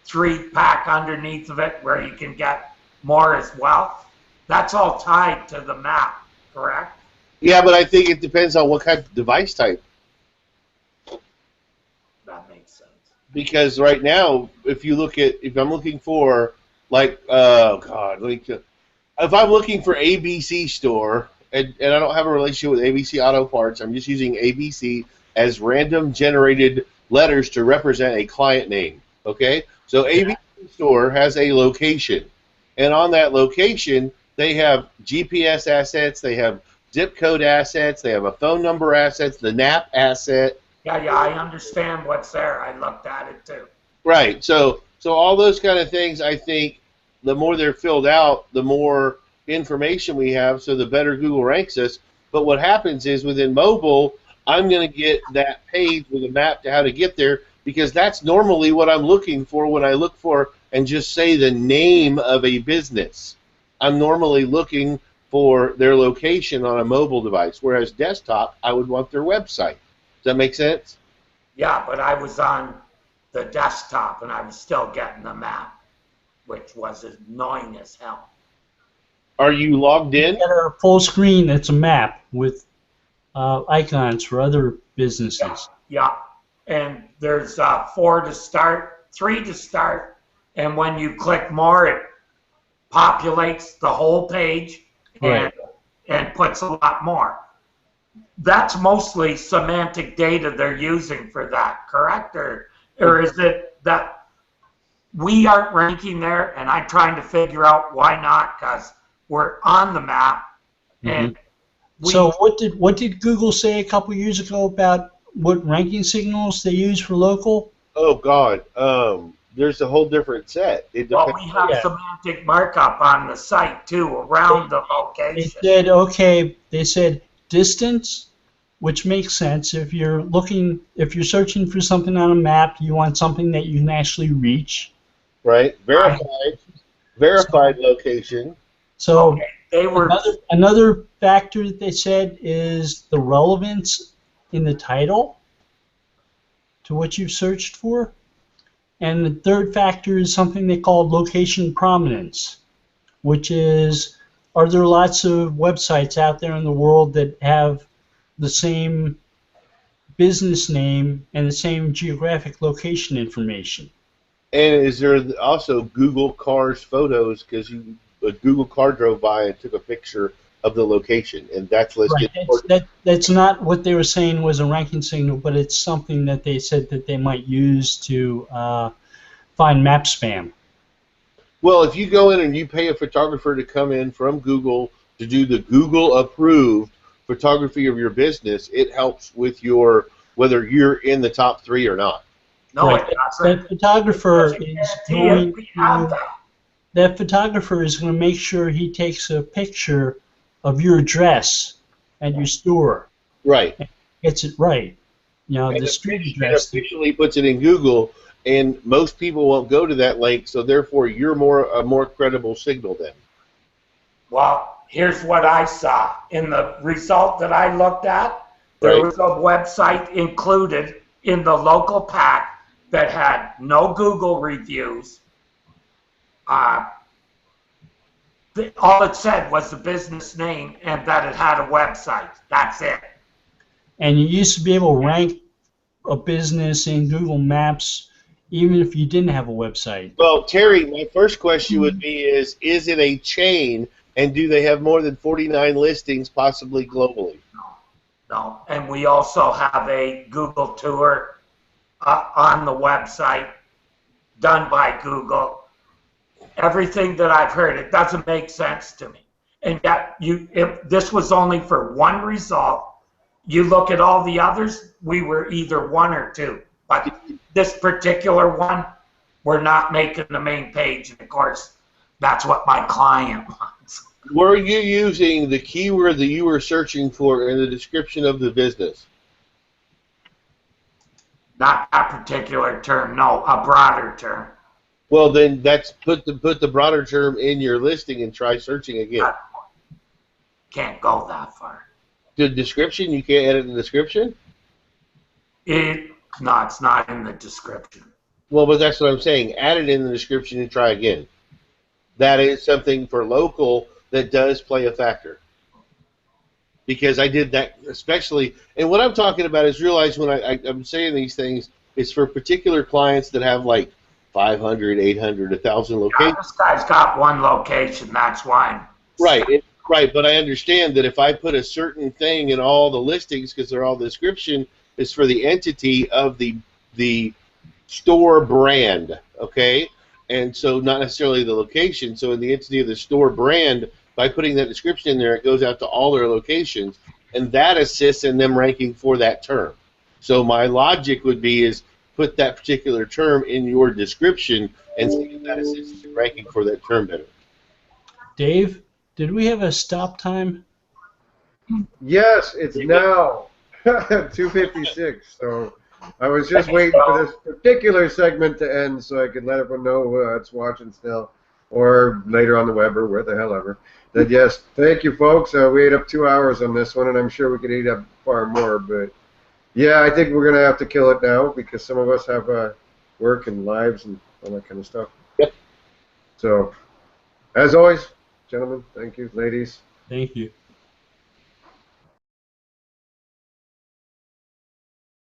3-pack underneath of it where you can get more as well. That's all tied to the map, correct? Yeah, but I think it depends on what kind of device type. That makes sense. Because right now, if I'm looking for, like, oh God, if I'm looking for ABC store, and I don't have a relationship with ABC Auto Parts, I'm just using ABC as random generated letters to represent a client name. Okay, so ABC store has a location, and on that location, they have GPS assets, they have zip code assets, they have a phone number assets, the NAP asset. Yeah, I understand what's there. I looked at it too. Right. So all those kind of things, I think, the more they're filled out, the more information we have, so the better Google ranks us. But what happens is within mobile, I'm going to get that page with a map to how to get there, because that's normally what I'm looking for when I look for and just say the name of a business. I'm normally looking for their location on a mobile device, whereas desktop, I would want their website. Does that make sense? Yeah, but I was on the desktop and I was still getting the map, which was annoying as hell. Are you logged in? At our full screen, it's a map with icons for other businesses. Yeah, and there's 4 to start, 3 to start, and when you click more, it populates the whole page and puts a lot more. That's mostly semantic data they're using for that, correct? Or is it that we aren't ranking there, and I'm trying to figure out why not, because we're on the map. And so what did Google say a couple years ago about what ranking signals they use for local? Oh God, there's a whole different set. Well, we have semantic markup on the site too around the location. They said distance, which makes sense. If you're searching for something on a map, you want something that you can actually reach. Right. Verified location. So another factor that they said is the relevance in the title to what you've searched for. And the third factor is something they call location prominence, which is, are there lots of websites out there in the world that have the same business name and the same geographic location information? And is there also Google Cars photos, because a Google car drove by and took a picture of the location, and that's listed. Right. That's not what they were saying was a ranking signal, but it's something that they said that they might use to find map spam. Well, if you go in and you pay a photographer to come in from Google to do the Google-approved photography of your business, it helps with whether you're in the top 3 or not. No, right. That photographer is going to make sure he takes a picture of your address and your store. Right. And gets it right. The street address. Officially puts it in Google, and most people won't go to that link, so therefore you're a more credible signal then. Well, here's what I saw. In the result that I looked at, there was a website included in the local pack that had no Google reviews. All it said was the business name and that it had a website. That's it. And you used to be able to rank a business in Google Maps even if you didn't have a website. Well, Terry, my first question would be is it a chain, and do they have more than 49 listings, possibly globally? No. And we also have a Google tour on the website done by Google. Everything that I've heard, it doesn't make sense to me. And yet, if this was only for one result, you look at all the others, we were either 1 or 2. But this particular one, we're not making the main page. And of course, that's what my client wants. Were you using the keyword that you were searching for in the description of the business? Not that particular term, no, a broader term. Well, then that's put the broader term in your listing and try searching again. Can't go that far. The description, you can't edit the description? No, it's not in the description. Well, but that's what I'm saying. Add it in the description and try again. That is something for local that does play a factor. Because I did that especially, and what I'm talking about is realize when I'm saying these things, it's for particular clients that have like 500, 800, 1,000 locations. This guy's got one location, that's why. Right, right, but I understand that if I put a certain thing in all the listings, because they're all description, is for the entity of the store brand, okay? And so not necessarily the location. So in the entity of the store brand, by putting that description in there, it goes out to all their locations, and that assists in them ranking for that term. So my logic would be is put that particular term in your description and see if that assists in ranking for that term better. Dave, did we have a stop time? Yes, it's now 2:56. So I was just waiting for this particular segment to end so I could let everyone know it's watching still, or later on the web, or where the hell ever. That yes, thank you, folks. We ate up 2 hours on this one, and I'm sure we could eat up far more. But yeah, I think we're gonna have to kill it now because some of us have work and lives and all that kind of stuff. Yep. So, as always, gentlemen, thank you, ladies. Thank you.